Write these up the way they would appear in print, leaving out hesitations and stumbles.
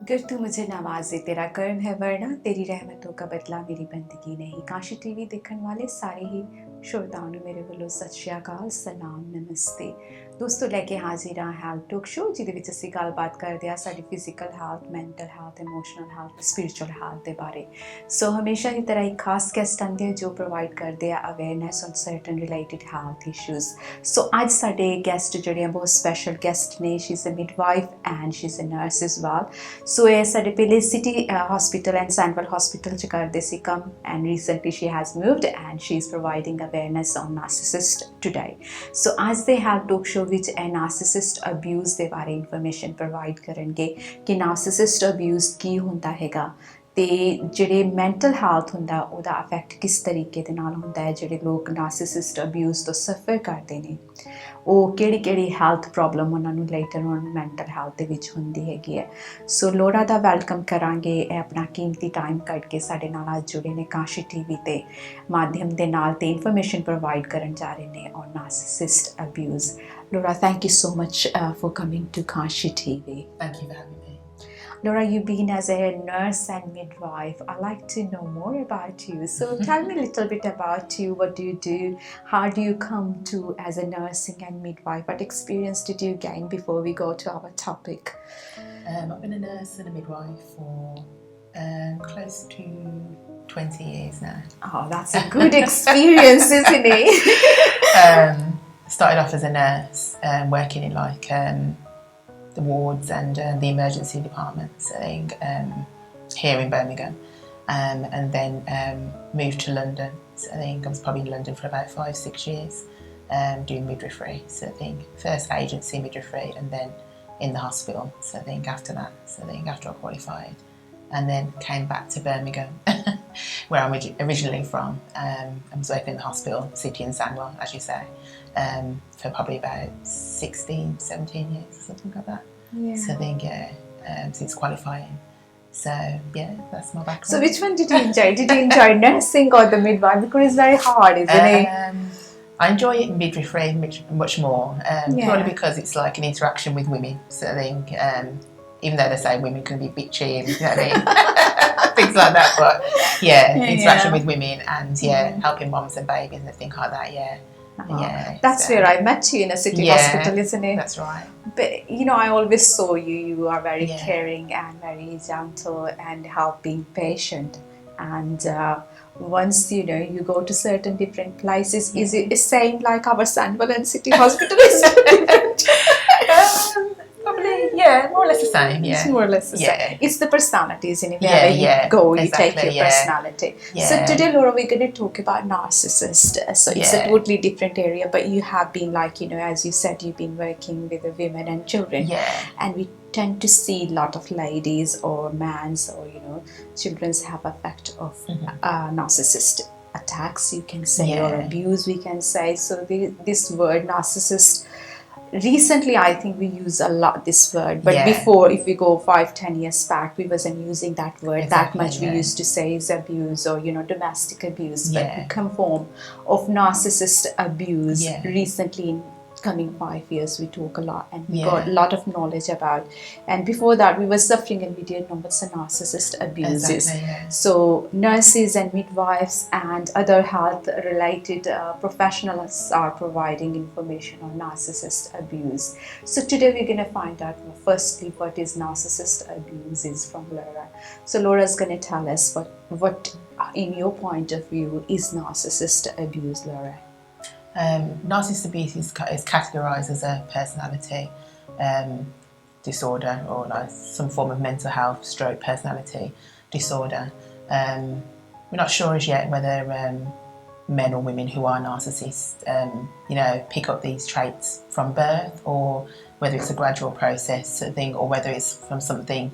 गर तू मुझे नवाजे तेरा कर्म है वरना तेरी रहमतों का बदला मेरी बंदगी नहीं। काशी टीवी देखने वाले सारे ही श्रोताओं ਨੂੰ ਮੇਰੇ ਵੱਲੋਂ ਸਤਿ ਸ਼੍ਰੀ ਅਕਾਲ, ਸਲਾਮ, ਨਮਸਤੇ। ਦੋਸਤੋ ਲੈ ਕੇ ਹਾਜ਼ਰ ਹਾਂ ਹੈਲਥ ਟਾਕ ਸ਼ੋ, ਜਿਹਦੇ ਵਿੱਚ ਅਸੀਂ ਗੱਲਬਾਤ ਕਰਦੇ ਹਾਂ ਸਾਡੀ physical health, mental health, emotional health, spiritual health ਦੇ ਬਾਰੇ। ਸੋ ਹਮੇਸ਼ਾ ਦੀ ਤਰ੍ਹਾਂ ਇੱਕ ਖਾਸ ਗੈਸਟ ਆਉਂਦੇ ਜੋ ਪ੍ਰੋਵਾਈਡ ਕਰਦੇ ਆ awareness on certain related health issues. So ਅੱਜ ਸਾਡੇ ਗੈਸਟ ਜਿਹੜੇ ਆ ਬਹੁਤ ਸਪੈਸ਼ਲ ਗੈਸਟ ਨੇ। She is a midwife and she is a nurse as well. So ਇਹ ਸਾਡੇ ਪਹਿਲੇ city hospital and central hospital 'ਚ ਕਰਦੇ ਸੀ ਕੰਮ, and recently she has moved and she is providing awareness on narcissist today. So as they have talk show ਵਿੱਚ ਇਹ narcissist abuse ਦੇ ਬਾਰੇ ਇਨਫੋਰਮੇਸ਼ਨ ਪ੍ਰੋਵਾਈਡ ਕਰਨਗੇ ਕਿ narcissist abuse ਕੀ ਹੁੰਦਾ ਹੈਗਾ ਤੇ ਜਿਹੜੇ ਮੈਂਟਲ ਹੈਲਥ ਹੁੰਦਾ ਉਹਦਾ ਅਫੈਕਟ ਕਿਸ ਤਰੀਕੇ ਦੇ ਨਾਲ ਹੁੰਦਾ ਹੈ। ਜਿਹੜੇ ਲੋਕ ਨਾਰਸਿਸਿਸਟ ਅਬਿਊਜ਼ ਤੋਂ ਸਫਰ ਕਰਦੇ ਨੇ ਉਹ ਕਿਹੜੀ ਹੈਲਥ ਪ੍ਰੋਬਲਮ ਉਹਨਾਂ ਨੂੰ ਲੇਟਰ ਔਨ ਮੈਂਟਲ ਹੈਲਥ ਦੇ ਵਿੱਚ ਹੁੰਦੀ ਹੈਗੀ ਹੈ। ਸੋ ਲੋਰਾ ਦਾ ਵੈਲਕਮ ਕਰਾਂਗੇ। ਇਹ ਆਪਣਾ ਕੀਮਤੀ ਟਾਈਮ ਕੱਢ ਕੇ ਸਾਡੇ ਨਾਲ ਅੱਜ ਜੁੜੇ ਨੇ ਕਾਸ਼ੀ ਟੀਵੀ ਤੇ ਮਾਧਿਅਮ ਦੇ ਨਾਲ ਤੇ ਇਨਫੋਰਮੇਸ਼ਨ ਪ੍ਰੋਵਾਈਡ ਕਰਨ ਜਾ ਰਹੇ ਨੇ on narcissist abuse. Laura, thank you so much for coming to Kanshi TV. Thank you for having me. Laura, you've been as a nurse and midwife. I'd like to know more about you. So tell me a little bit about you. What do you do? How do you come to as a nursing and midwife? What experience did you gain before we go to our topic? I've been a nurse and a midwife for close to 20 years now. Oh, that's a good experience, isn't it? Started off as a nurse, working in the wards and the emergency departments here in Birmingham, and then moved to London. So I think I was probably in London for about 5-6 years doing midwifery. So I think first agency midwifery and then in the hospital. So I think after that, after I qualified, and then came back to Birmingham where I'm originally from. I was working in the hospital, City and Sandwell, as you say, for probably about 16-17 years or something like that. Yeah. So I think since qualifying. So yeah, that's my background. So which one did you enjoy? Did you enjoy nursing or the midwife? Because it's very hard, isn't it? I enjoy it midwifery much more, purely because it's like an interaction with women. So I think even though they say women can be bitchy and you know what I mean, things like that, but interaction with women and helping moms and babies and things like that. That's where I met you, in a city hospital, isn't it? That's right. But you know, I always saw you are very caring and very gentle and helping patient. And once you know you go to certain different places, is it the same like our Sandwell and City Hospital? Is it different? Probably, more or less the same. It's more or less the same. It's the personalities in it. Wherever you go, you take your personality. So today, Laura, we're going to talk about narcissist. So it's a totally different area, but you have been, like, you know, as you said, you've been working with the women and children. And we tend to see a lot of ladies or mans or, you know, children's have effect of narcissist attacks, you can say, or abuse, we can say. So this word narcissist, recently I think we use a lot this word, but before, if we go 5-10 years back, we wasn't using that word that much. We used to say is abuse or, you know, domestic abuse, but become form of narcissist abuse recently. In coming 5 years we talk a lot and we got a lot of knowledge about, and before that we were suffering and we didn't know what's a narcissist abuse is. So nurses and midwives and other health related professionals are providing information on narcissist abuse. So today we're going to find out firstly what is narcissist abuse is from Laura. So Laura's going to tell us what in your point of view is narcissist abuse, Laura. Narcissist abuse is categorised as a personality disorder or like some form of mental health stroke personality disorder. We're not sure as yet whether men or women who are narcissists you know, pick up these traits from birth, or whether it's a gradual process sort of thing, or whether it's from something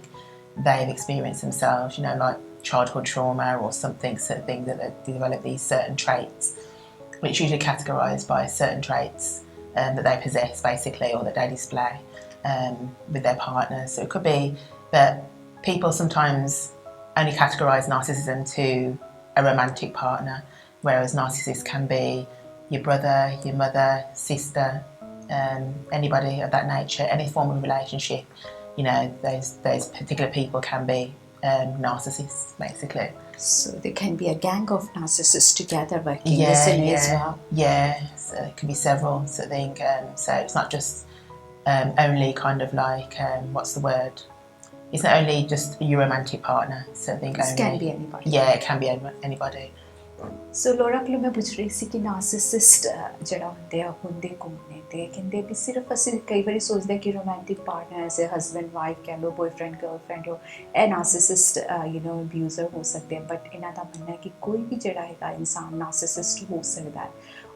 they've experienced themselves, you know, like childhood trauma or something sort of thing, that they develop these certain traits. It's usually categorised by certain traits that they possess, basically, or that they display with their partners. So it could be that people sometimes only categorise narcissism to a romantic partner, whereas narcissists can be your brother, your mother, sister, anybody of that nature, any form of relationship you know, those particular people can be narcissists, basically. So there can be a gang of narcissists together working, isn't it, as well? Yeah, so it can be several, so I think, so it's not just only kind of like, what's the word? It's not only just your romantic partner, so I think It only... can be anybody. Yeah, it can be anybody. ਸੋ ਲੋਰਾ ਕੋਲੋਂ ਮੈਂ ਪੁੱਛ ਰਹੀ ਸੀ ਕਿ ਨਾਰਸਿਸਿਸਟ ਜਿਹੜਾ ਹੁੰਦੇ ਕੌਣ ਨੇ ਤੇ ਕਹਿੰਦੇ ਵੀ ਸਿਰਫ ਅਸੀਂ ਕਈ ਵਾਰੀ ਸੋਚਦੇ ਕਿ romantic partner as a husband wife ਕਹਿ ਲਓ ਬॉयਫ੍ਰੈਂਡ ਗਰਲਫ੍ਰੈਂਡ ਹੋ ਇਹ ਨਾਰਸਿਸਿਸਟ ਅਬਿਊਜ਼ਰ ਹੋ ਸਕਦੇ ਬਟ ਇਹਨਾਂ ਦਾ ਮੰਨਣਾ ਹੈ ਕਿ ਕੋਈ ਵੀ ਜਿਹੜਾ ਹੈਗਾ ਇਨਸਾਨ ਨਾਰਸਿਸਿਸਟ ਹੋ ਸਕਦਾ ਹੈ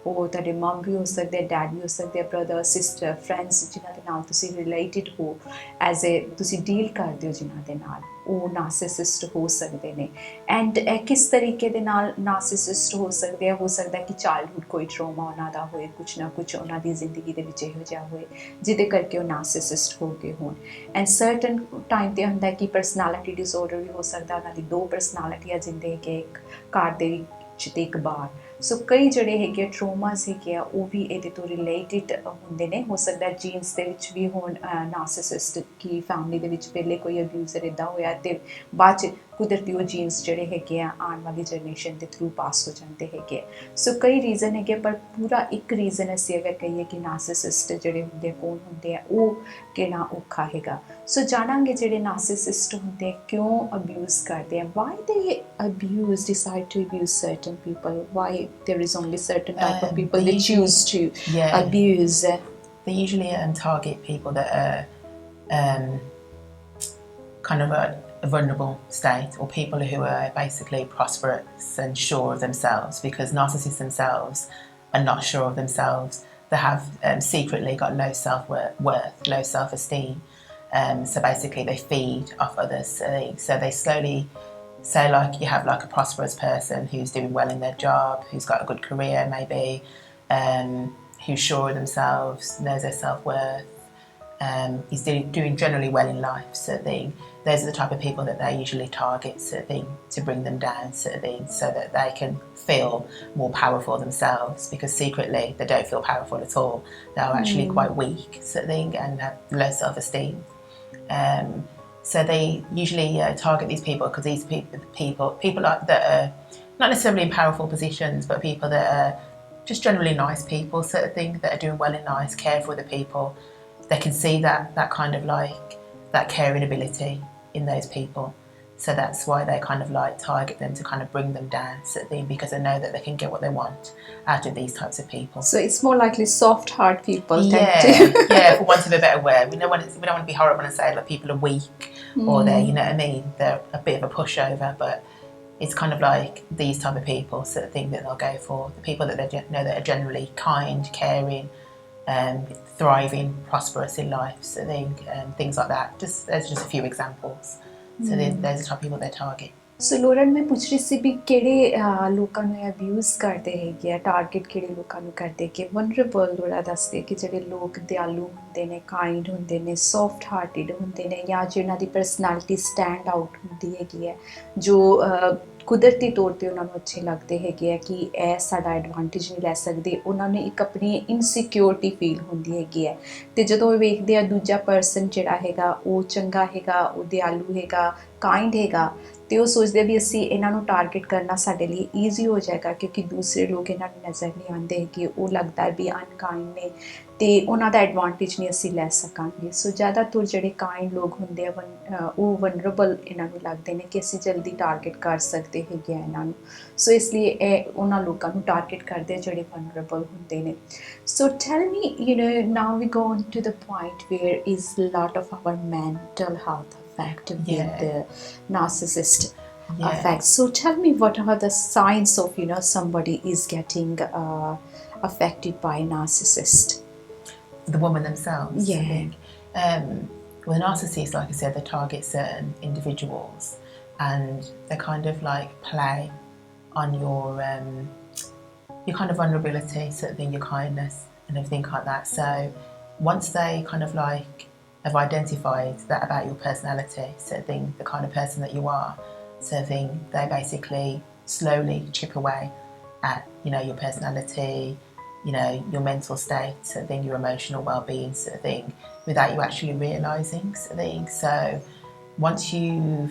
ਉਹ ਤੁਹਾਡੇ ਮਮ ਵੀ ਹੋ ਸਕਦੇ ਡੈਡ ਵੀ ਹੋ ਸਕਦੇ ਬ੍ਰਦਰ ਸਿਸਟਰ ਫਰੈਂਡਸ ਜਿਨ੍ਹਾਂ ਦੇ ਨਾਲ ਤੁਸੀਂ ਰਿਲੇਟਡ ਹੋ ਐਜ਼ ਏ ਤੁਸੀਂ ਡੀਲ ਕਰਦੇ ਹੋ ਜਿਨ੍ਹਾਂ ਦੇ ਨਾਲ ਉਹ ਨਾਰਸਿਸਿਸਟ ਹੋ ਸਕਦੇ ਨੇ ਐਂਡ ਕਿਸ ਤਰੀਕੇ ਦੇ ਨਾਲ ਨਾਰਸਿਸਿਸਟ ਹੋ ਸਕਦੇ ਆ ਹੋ ਸਕਦਾ ਕਿ ਚਾਈਲਡਹੁੱਡ ਕੋਈ ਟਰੋਮਾ ਉਹਨਾਂ ਦਾ ਹੋਏ ਕੁਛ ਨਾ ਕੁਛ ਉਹਨਾਂ ਦੀ ਜ਼ਿੰਦਗੀ ਦੇ ਵਿੱਚ ਇਹੋ ਜਿਹਾ ਹੋਏ ਜਿਹਦੇ ਕਰਕੇ ਉਹ ਨਾਰਸਿਸਿਸਟ ਹੋ ਗਏ ਹੋਣ ਐਂਡ ਸਰਟਨ ਟਾਈਮ 'ਤੇ ਹੁੰਦਾ ਕਿ ਪਰਸਨੈਲਿਟੀ ਡਿਸਆਰਡਰ ਵੀ ਹੋ ਸਕਦਾ ਉਹਨਾਂ ਦੀ ਦੋ ਪਰਸਨੈਲਿਟੀਆਂ ਜਿੰਦੇ ਕਿ ਇੱਕ ਘਰ ਦੇ ਵਿੱਚ ਤੇ ਇੱਕ ਬਾਹਰ ਸੋ ਕਈ ਜਿਹੜੇ ਹੈਗੇ ਟਰੋਮਾਸ ਹੈਗੇ ਆ ਉਹ ਵੀ ਇਹਦੇ ਤੋਂ ਰਿਲੇਟਡ ਹੁੰਦੇ ਨੇ ਹੋ ਸਕਦਾ ਜੀਨਸ ਦੇ ਵਿੱਚ ਵੀ ਹੋਣ ਨਾਰਸਿਸਿਸਟ ਕਿ ਫੈਮਿਲੀ ਦੇ ਵਿੱਚ ਪਹਿਲੇ ਕੋਈ ਅਬਿਊਜ਼ਰ ਇੱਦਾਂ ਹੋਇਆ ਅਤੇ ਬਾਅਦ 'ਚ ਕੁਦਰਤੀ ਉਹ ਜੀਨਸ ਜਿਹੜੇ ਹੈਗੇ ਆ ਆਉਣ ਵਾਲੀ ਜਨਰੇਸ਼ਨ ਦੇ ਥਰੂ ਪਾਸ ਹੋ ਜਾਂਦੇ ਹੈਗੇ ਸੋ ਕਈ ਰੀਜ਼ਨ ਹੈਗੇ ਪਰ ਪੂਰਾ ਇੱਕ ਰੀਜ਼ਨ ਅਸੀਂ ਅਗਰ ਕਹੀਏ ਕਿ ਨਾਰਸਿਸਿਸਟ ਜਿਹੜੇ ਹੁੰਦੇ ਕੌਣ ਹੁੰਦੇ ਆ ਉਹ ਕਿਹੜਾ ਔਖਾ ਹੈਗਾ ਸੋ ਜਾਣਾਂਗੇ ਜਿਹੜੇ ਨਾਰਸਿਸਿਸਟ ਹੁੰਦੇ ਕਿਉਂ ਅਬਿਊਜ਼ ਕਰਦੇ ਆ why they abuse decide to abuse certain people why there is only certain type of people they choose to abuse. They usually target people that are kind of a vulnerable state or people who are basically prosperous and sure of themselves because narcissists themselves are not sure of themselves. They have secretly got low self-worth, low self-esteem. So basically they feed off others. So they slowly... So like you have like a prosperous person who's doing well in their job, who's got a good career maybe, who's sure of themselves, knows their self-worth, is doing generally well in life sort of thing. Those are the type of people that they usually target sort of thing to bring them down sort of thing so that they can feel more powerful themselves because secretly they don't feel powerful at all. They're actually quite weak sort of thing and have low self-esteem. So they usually target these people because these people that are not necessarily in powerful positions, but people that are just generally nice people, sort of thing, that are doing well in life, care for other people. They can see that kind of like that caring ability in those people. So that's why they kind of like target them to kind of bring them down sort of thing because they know that they can get what they want out of these types of people. So it's more likely soft-heart people. Yeah, for want of a better word. We don't want to be horrible and say like people are weak or they're, you know what I mean, they're a bit of a pushover, but it's kind of like these type of people sort of thing that they'll go for. The people that they know that are generally kind, caring, thriving, prosperous in life, so I think things like that. There's just a few examples. So those are the type of people they target. ਸੋ ਲੋਰਨ ਮੈਂ ਪੁੱਛ ਰਹੀ ਸੀ ਵੀ ਕਿਹੜੇ ਲੋਕਾਂ ਨੂੰ abuse ਕਰਦੇ ਹੈਗੇ ਆ target ਕਿਹੜੇ ਲੋਕਾਂ ਨੂੰ ਕਰਦੇ ਕਿ ਵਨਰੇਬਲ ਲੋਰਾ ਦੱਸਦੇ ਕਿ ਜਿਹੜੇ ਲੋਕ ਦਿਆਲੂ ਹੁੰਦੇ ਨੇ ਕਾਈਂਡ ਹੁੰਦੇ ਨੇ ਸੌਫਟ ਹਾਰਟਿਡ ਹੁੰਦੇ ਨੇ ਜਾਂ ਜਿਹਨਾਂ ਦੀ ਪਰਸਨੈਲਿਟੀ ਸਟੈਂਡ ਆਊਟ ਹੁੰਦੀ ਹੈਗੀ ਹੈ ਜੋ ਕੁਦਰਤੀ ਤੌਰ 'ਤੇ ਉਹਨਾਂ ਨੂੰ ਅੱਛੇ ਲੱਗਦੇ ਹੈਗੇ ਆ ਕਿ ਇਹ ਸਾਡਾ ਐਡਵਾਂਟੇਜ ਨਹੀਂ ਲੈ ਸਕਦੇ ਉਹਨਾਂ ਨੂੰ ਇੱਕ ਆਪਣੀ ਇਨਸਿਕਿਉਰਿਟੀ ਫੀਲ ਹੁੰਦੀ ਹੈਗੀ ਹੈ ਅਤੇ ਜਦੋਂ ਉਹ ਵੇਖਦੇ ਆ ਦੂਜਾ ਪਰਸਨ ਜਿਹੜਾ ਹੈਗਾ ਉਹ ਚੰਗਾ ਹੈਗਾ ਉਹ ਦਿਆਲੂ ਹੈਗਾ ਕਾਈਂਡ ਹੈਗਾ ਅਤੇ ਉਹ ਸੋਚਦੇ ਵੀ ਅਸੀਂ ਇਹਨਾਂ ਨੂੰ ਟਾਰਗੇਟ ਕਰਨਾ ਸਾਡੇ ਲਈ ਈਜ਼ੀ ਹੋ ਜਾਏਗਾ ਕਿਉਂਕਿ ਦੂਸਰੇ ਲੋਕ ਇਹਨਾਂ ਨੂੰ ਨਜ਼ਰ ਨਹੀਂ ਆਉਂਦੇ ਕਿ ਉਹ ਲੱਗਦਾ ਵੀ ਅਨਕਾਇੰਡ ਨੇ ਅਤੇ ਉਹਨਾਂ ਦਾ ਐਡਵਾਂਟੇਜ ਨਹੀਂ ਅਸੀਂ ਲੈ ਸਕਾਂਗੇ ਸੋ ਜ਼ਿਆਦਾਤਰ ਜਿਹੜੇ ਕਾਇੰਡ ਲੋਕ ਹੁੰਦੇ ਆ ਉਹ ਵਨਰੇਬਲ ਇਹਨਾਂ ਨੂੰ ਲੱਗਦੇ ਨੇ ਕਿ ਅਸੀਂ ਜਲਦੀ ਟਾਰਗੇਟ ਕਰ ਸਕਦੇ ਹੈਗੇ ਆ ਇਹਨਾਂ ਨੂੰ ਸੋ ਇਸ ਲਈ ਇਹ ਉਹਨਾਂ ਲੋਕਾਂ ਨੂੰ ਟਾਰਗੇਟ ਕਰਦੇ ਆ ਜਿਹੜੇ ਵਨਰੇਬਲ ਹੁੰਦੇ ਨੇ so tell me now we go on to the point where is lot of our mental health affect with the narcissist effect. So tell me, what are the signs of somebody is getting affected by a narcissist? The woman themselves. Yeah. I think. Well, narcissists, like I said, they target certain individuals, and they kind of like play on your kind of vulnerability, sort of thing, your kindness, and everything like that. So once they kind of like have identified that about your personality, sort of thing, the kind of person that you are, sort of thing, they basically slowly chip away at your personality, your mental state, sort of thing, your emotional well-being, sort of thing, without you actually realising, sort of thing. So once I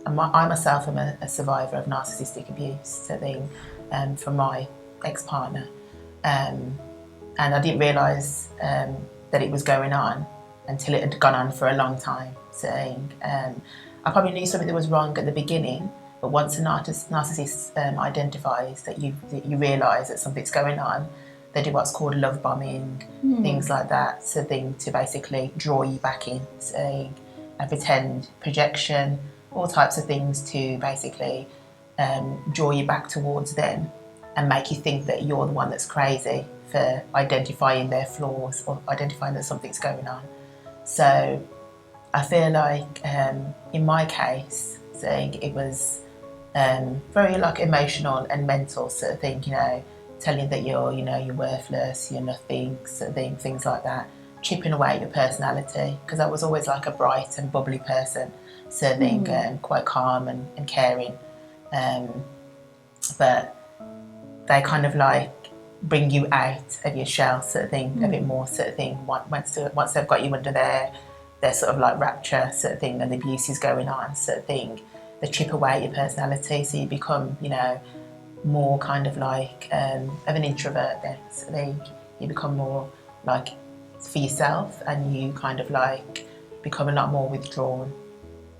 myself am a survivor of narcissistic abuse, sort of thing, from my ex-partner, and I didn't realise that it was going on until it had gone on for a long time. Sort of thing. I probably knew something that was wrong at the beginning, but once a narcissist identifies that you realise that something's going on, they do what's called love bombing, things like that, so thing to basically draw you back in, and pretend projection, all types of things to basically draw you back towards them and make you think that you're the one that's crazy for identifying their flaws or identifying that something's going on. So I feel like in my case, saying it was very like emotional and mental sort of thing, telling that you're worthless, you're nothing, sort of thing, things like that, chipping away at your personality, because I was always like a bright and bubbly person, sort of thing, quite calm and caring, but they kind of like bring you out of your shell, sort of thing, a bit more, sort of thing, once they've got you under their sort of like rapture, sort of thing, and the abuse is going on, sort of thing, they chip away at your personality, so you become, more kind of like of an introvert then, sort of thing. You become more like for yourself, and you kind of like become a lot more withdrawn,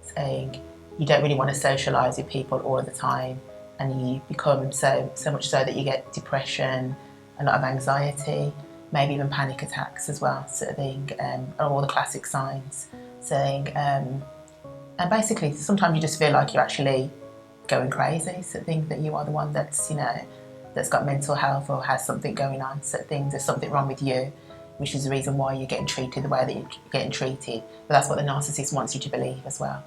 saying you don't really want to socialise with people all of the time, and you become so much so that you get depression, a lot of anxiety, maybe even panic attacks as well, sort of thing, are all the classic signs, saying, and basically sometimes you just feel like you're actually going crazy, sort of thing, that you are the one that's that's got mental health or has something going on, sort of thing, there's something wrong with you, which is the reason why you're getting treated the way that you're getting treated. But that's what the narcissist wants you to believe as well.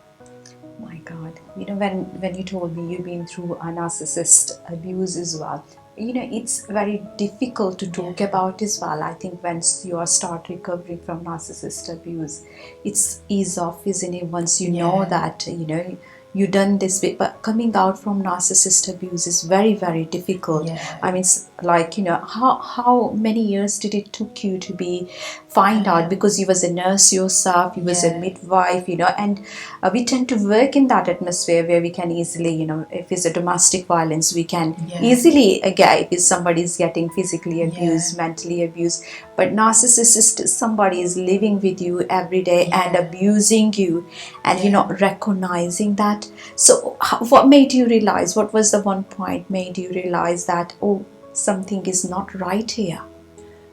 My God, when you told me you've been through a narcissist abuse as well, it's very difficult to talk about as well. I think once you start recovering from narcissist abuse, it's ease off, isn't it? Once you know that, you done this bit, but coming out from narcissist abuse is very, very difficult. I mean, it's like, how many years did it took you to find out, because you was a nurse yourself, you was a midwife, and we tend to work in that atmosphere where we can easily, if it's a domestic violence, we can easily get if somebody is getting physically abused, mentally abused. But narcissist is somebody is living with you every day and abusing you, and you're not recognizing that. So what made you realize, what was the one point made you realize that, oh, something is not right here?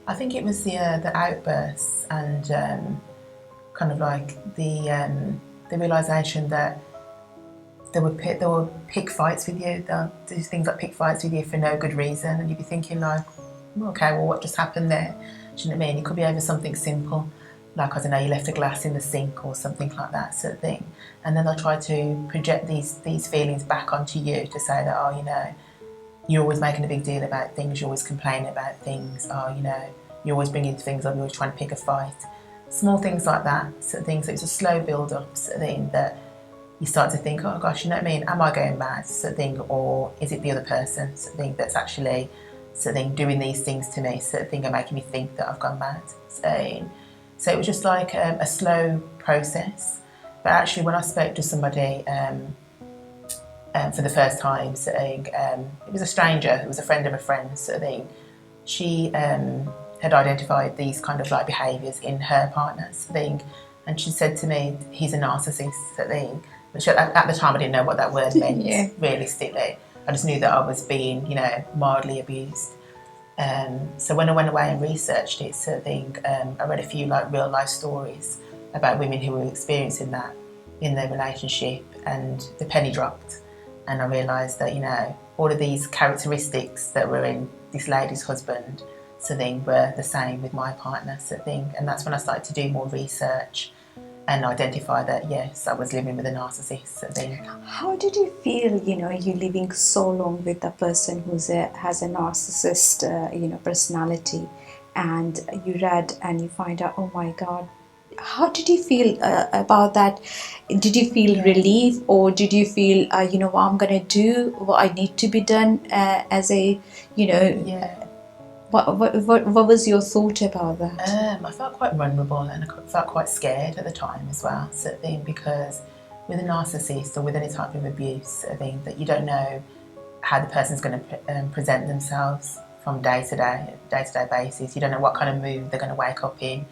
I think it was the outbursts and kind of like the realisation that they will pick fights with you. They'll do things like pick fights with you for no good reason, and you'd be thinking like, okay, well, what just happened there? Do you know what I mean? It could be over something simple, like, I don't know, you left a glass in the sink or something like that, sort of thing. And then they'll try to project these feelings back onto you to say that, oh, you're always making a big deal about things, you're always complaining about things, oh, you're always bringing things up, you're always trying to pick a fight. Small things like that, sort of thing. So it's a slow build-up, sort of thing, that you start to think, oh gosh, you know what I mean, am I going mad, sort of thing, or is it the other person, sort of thing, that's actually, sort of thing, doing these things to me, sort of thing, and making me think that I've gone mad. So it was just like a slow process. But actually, when I spoke to somebody for the first time, sort of thing, it was a stranger, it was a friend of a friend, sort of thing. She had identified these kind of like behaviours in her partner, sort of thing, and she said to me, he's a narcissist, sort of thing. Which at the time I didn't know what that word meant, realistically. I just knew that I was being, mildly abused. So when I went away and researched it, sort of thing, I read a few like real life stories about women who were experiencing that in their relationship, and the penny dropped, and I realised that all of these characteristics that were in this lady's husband, sort of thing, were the same with my partner, sort of thing. And that's when I started to do more research and identify that yes, I was living with a narcissist, sort of thing. How did you feel, you living so long with a person who's has a narcissist, personality, and you read and you find out, oh my God, how did you feel about that? Did you feel relief, or did you feel, what I'm going to do, what I need to be done as a, What was your thought about that? I felt quite vulnerable and I felt quite scared at the time as well, sort of thing, because with a narcissist or with any type of abuse, sort of thing, that you don't know how the person's going to present themselves from day to day basis. You don't know what kind of mood they're going to wake up in.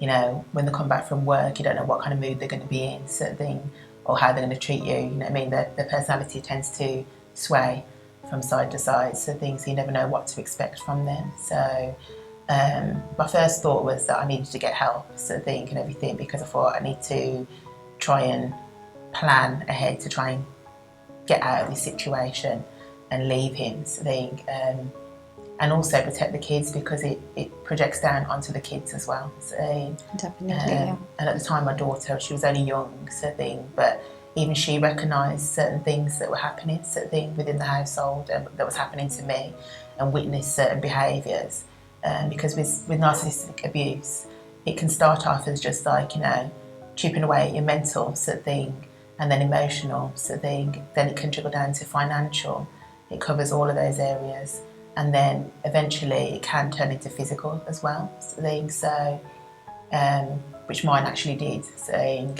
You know, when they come back from work, you don't know what kind of mood they're going to be in, sort of thing, or how they're going to treat you. You know what I mean? Their personality tends to sway from side to side, so things you never know what to expect from them. So my first thought was that I needed to get help, sort of thing, and everything, because I thought I need to try and plan ahead to try and get out of this situation and leave him, sort of thing. And also protect the kids, because it projects down onto the kids as well. So, Definitely, yeah. And at the time, my daughter, she was only young, sort of thing, but even she recognised certain things that were happening, sort of thing, within the household that was happening to me, and witnessed certain behaviours. Because with narcissistic abuse, it can start off as just like, you know, chipping away at your mental, sort of thing, and then emotional, sort of thing. Then it can trickle down to financial. It covers all of those areas. And then eventually it can turn into physical as well, sort of thing. So, which mine actually did, saying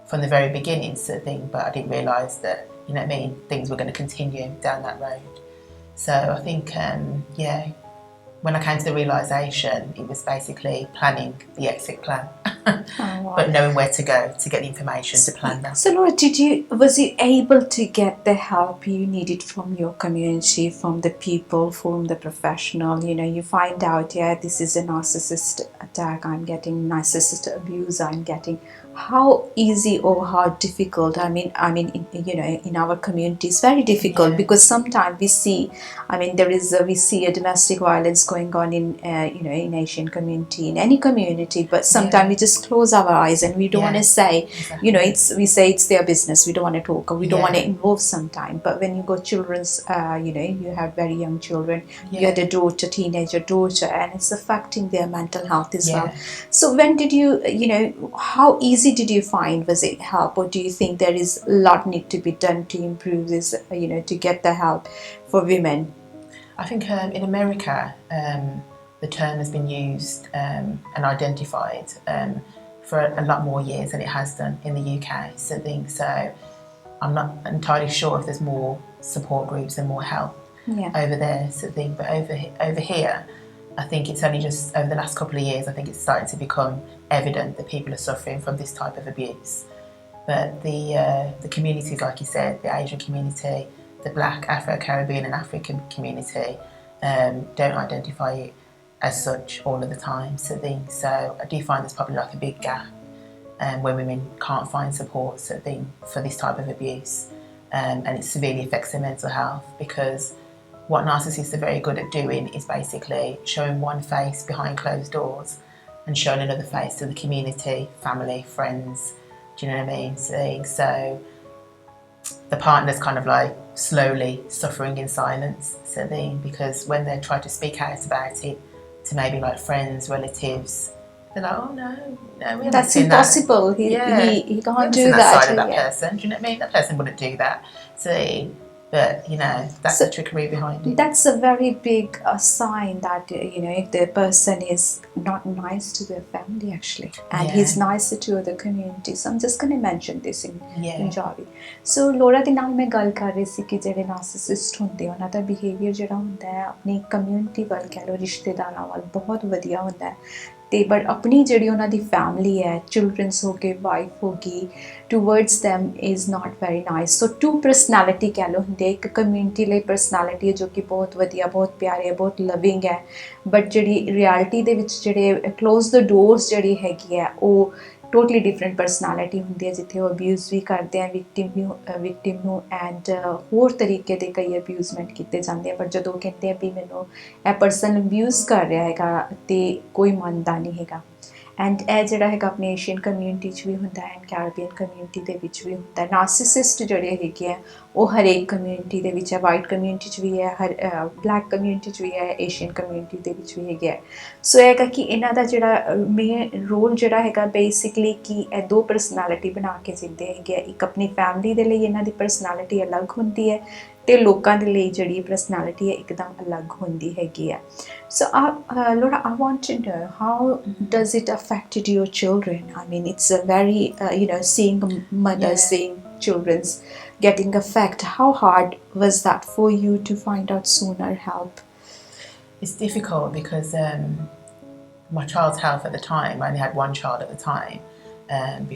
from the very beginning, sort of thing. But I didn't realise that, you know what I mean, things were going to continue down that road. So I think, yeah, when I came to the realisation, it was basically planning the exit plan, but knowing where to go to get the information to plan that. So Laura, was you able to get the help you needed from your community, from the people, from the professional? You know, you find out, yeah, this is a narcissist attack, I'm getting narcissist abuse, I'm getting. How easy or how difficult? I mean, you know, in our community, it's very difficult, Yeah. because sometimes we see, I mean, we see a domestic violence going on in, you know, in Asian community, in any community, but sometimes we just close our eyes and we don't want to say, Exactly. you know, we say it's their business, we don't want to talk, or we don't want to Yeah. involve sometime. But when you got children's, you know, you have very young children, you Yeah. had a daughter, teenager daughter, and it's affecting their mental health as well. Yeah. So when did you know, how easy did you find, was it help, or do you think there is a lot need to be done to improve this, you know, to get the help for women? I think in America, the term has been used and identified for a lot more years than it has done in the UK. So I'm not entirely sure if there's more support groups and more help over there, sort of thing. But over here, I think it's only just over the last couple of years, I think it's starting to become evident that people are suffering from this type of abuse. But the communities, like you said, the Asian community, the Black, Afro-Caribbean and African community don't identify it as such all of the time. So I do find there's probably like a big gap where women can't find support, sort of thing, for this type of abuse, and it severely affects their mental health, because what narcissists are very good at doing is basically showing one face behind closed doors and showing another face to the community, family, friends. Do you know what I mean? So the partner's kind of like slowly suffering in silence, sort of thing, because when they try to speak out about it to maybe like friends, relatives, they're like, oh no, we haven't That's seen impossible. That. He We haven't can't do seen that. side of that person. Do you know what I mean? That person wouldn't do that. But you know, that's the trickery behind it. That's a very big sign that, you know, if the person is not nice to their family actually, and he's nicer to the community. So I'm just going to mention this in Punjabi. So Laura ਦੇ ਨਾਲ ਮੈਂ ਗੱਲ ਕਰ ਰਹੀ ਸੀ ਕਿ ਜਿਹੜੇ ਨਾਰਸਿਸਿਸਟ ਹੁੰਦੇ ਉਹਨਾਂ ਦਾ ਬਿਹੇਵੀਅਰ ਜਿਹੜਾ ਹੁੰਦਾ ਹੈ ਆਪਣੀ ਕਮਿਊਨਿਟੀ ਵੱਲ ਕਹਿ ਲਓ, ਰਿਸ਼ਤੇਦਾਰਾਂ ਵੱਲ ਬਹੁਤ ਵਧੀਆ ਹੁੰਦਾ ਹੈ, ਤੇ ਬਟ ਆਪਣੀ ਜਿਹੜੀ ਉਹਨਾਂ ਦੀ ਫੈਮਿਲੀ ਹੈ, ਚਿਲਡਰਨਸ ਹੋ ਗਏ, ਵਾਈਫ ਹੋ ਗਈ, towards them is not very nice. So two personality ਕਹਿ ਲਓ ਹੁੰਦੇ, ਇੱਕ ਕਮਿਊਨਿਟੀ ਲਈ ਪਰਸਨੈਲਿਟੀ ਹੈ ਜੋ ਕਿ ਬਹੁਤ ਵਧੀਆ, ਬਹੁਤ ਪਿਆਰੇ ਹੈ, ਬਹੁਤ ਲਵਿੰਗ ਹੈ, ਬਟ ਜਿਹੜੀ ਰਿਐਲਿਟੀ ਦੇ ਵਿੱਚ ਜਿਹੜੇ ਕਲੋਜ਼ ਦ ਡੋਰਸ ਜਿਹੜੀ ਹੈਗੀ ਹੈ ਉਹ ਟੋਟਲੀ ਡਿਫਰੈਂਟ ਪਰਸਨੈਲਿਟੀ ਹੁੰਦੀ ਹੈ, ਜਿੱਥੇ ਉਹ ਅਬਿਊਜ਼ ਵੀ ਕਰਦੇ ਆ ਵਿਕਟਿਮ ਨੂੰ ਐਂਡ ਹੋਰ ਤਰੀਕੇ ਦੇ ਕਈ ਅਬਿਊਜ਼ਮੈਂਟ ਕੀਤੇ ਜਾਂਦੇ ਆ, ਪਰ ਜਦੋਂ ਕਹਿੰਦੇ ਆ ਵੀ ਮੈਨੂੰ ਇਹ ਪਰਸਨ ਅਬਿਊਜ਼ ਕਰ ਰਿਹਾ ਹੈਗਾ ਅਤੇ ਕੋਈ ਮੰਨਦਾ ਨਹੀਂ ਹੈਗਾ। ਐਂਡ ਇਹ ਜਿਹੜਾ ਹੈਗਾ ਆਪਣੀ ਏਸ਼ੀਅਨ ਕਮਿਊਨਿਟੀ 'ਚ ਵੀ ਹੁੰਦਾ ਐਂਡ ਕੈਰੇਬੀਅਨ ਕਮਿਊਨਿਟੀ ਦੇ ਵਿੱਚ ਵੀ ਹੁੰਦਾ। ਨਾਰਸਿਸਿਸਟ ਜਿਹੜੇ ਹੈਗੇ ਆ ਉਹ ਹਰੇਕ ਕਮਿਊਨਿਟੀ ਦੇ ਵਿੱਚ ਹੈ, ਵਾਈਟ ਕਮਿਊਨਿਟੀ 'ਚ ਵੀ ਹੈ, ਬਲੈਕ ਕਮਿਊਨਿਟੀ 'ਚ ਵੀ ਹੈ, ਏਸ਼ੀਅਨ ਕਮਿਊਨਿਟੀ ਦੇ ਵਿੱਚ ਵੀ ਹੈਗਾ। ਸੋ ਇਹ ਹੈਗਾ ਕਿ ਇਹਨਾਂ ਦਾ ਜਿਹੜਾ ਮੇਨ ਰੋਲ ਜਿਹੜਾ ਹੈਗਾ ਬੇਸਿਕਲੀ ਕਿ ਇਹ ਦੋ ਪਰਸਨੈਲਿਟੀ ਬਣਾ ਕੇ ਜਿੰਦੇ ਹੈਗੇ ਆ। ਇੱਕ ਆਪਣੀ ਫੈਮਿਲੀ ਦੇ ਲਈ ਇਹਨਾਂ ਦੀ ਪਰਸਨੈਲਿਟੀ ਅਲੱਗ ਹੁੰਦੀ ਹੈ ਅਤੇ ਲੋਕਾਂ ਦੇ ਲਈ ਜਿਹੜੀ ਪਰਸਨੈਲਿਟੀ ਹੈ ਇੱਕਦਮ ਅਲੱਗ ਹੁੰਦੀ ਹੈਗੀ ਆ। So, Laura, I want to know, how does it affected your children? I mean, it's a very, seeing mothers, seeing children's getting affect. How hard was that for you to find out sooner help? It's difficult because my child's health at the time, I only had one child at the time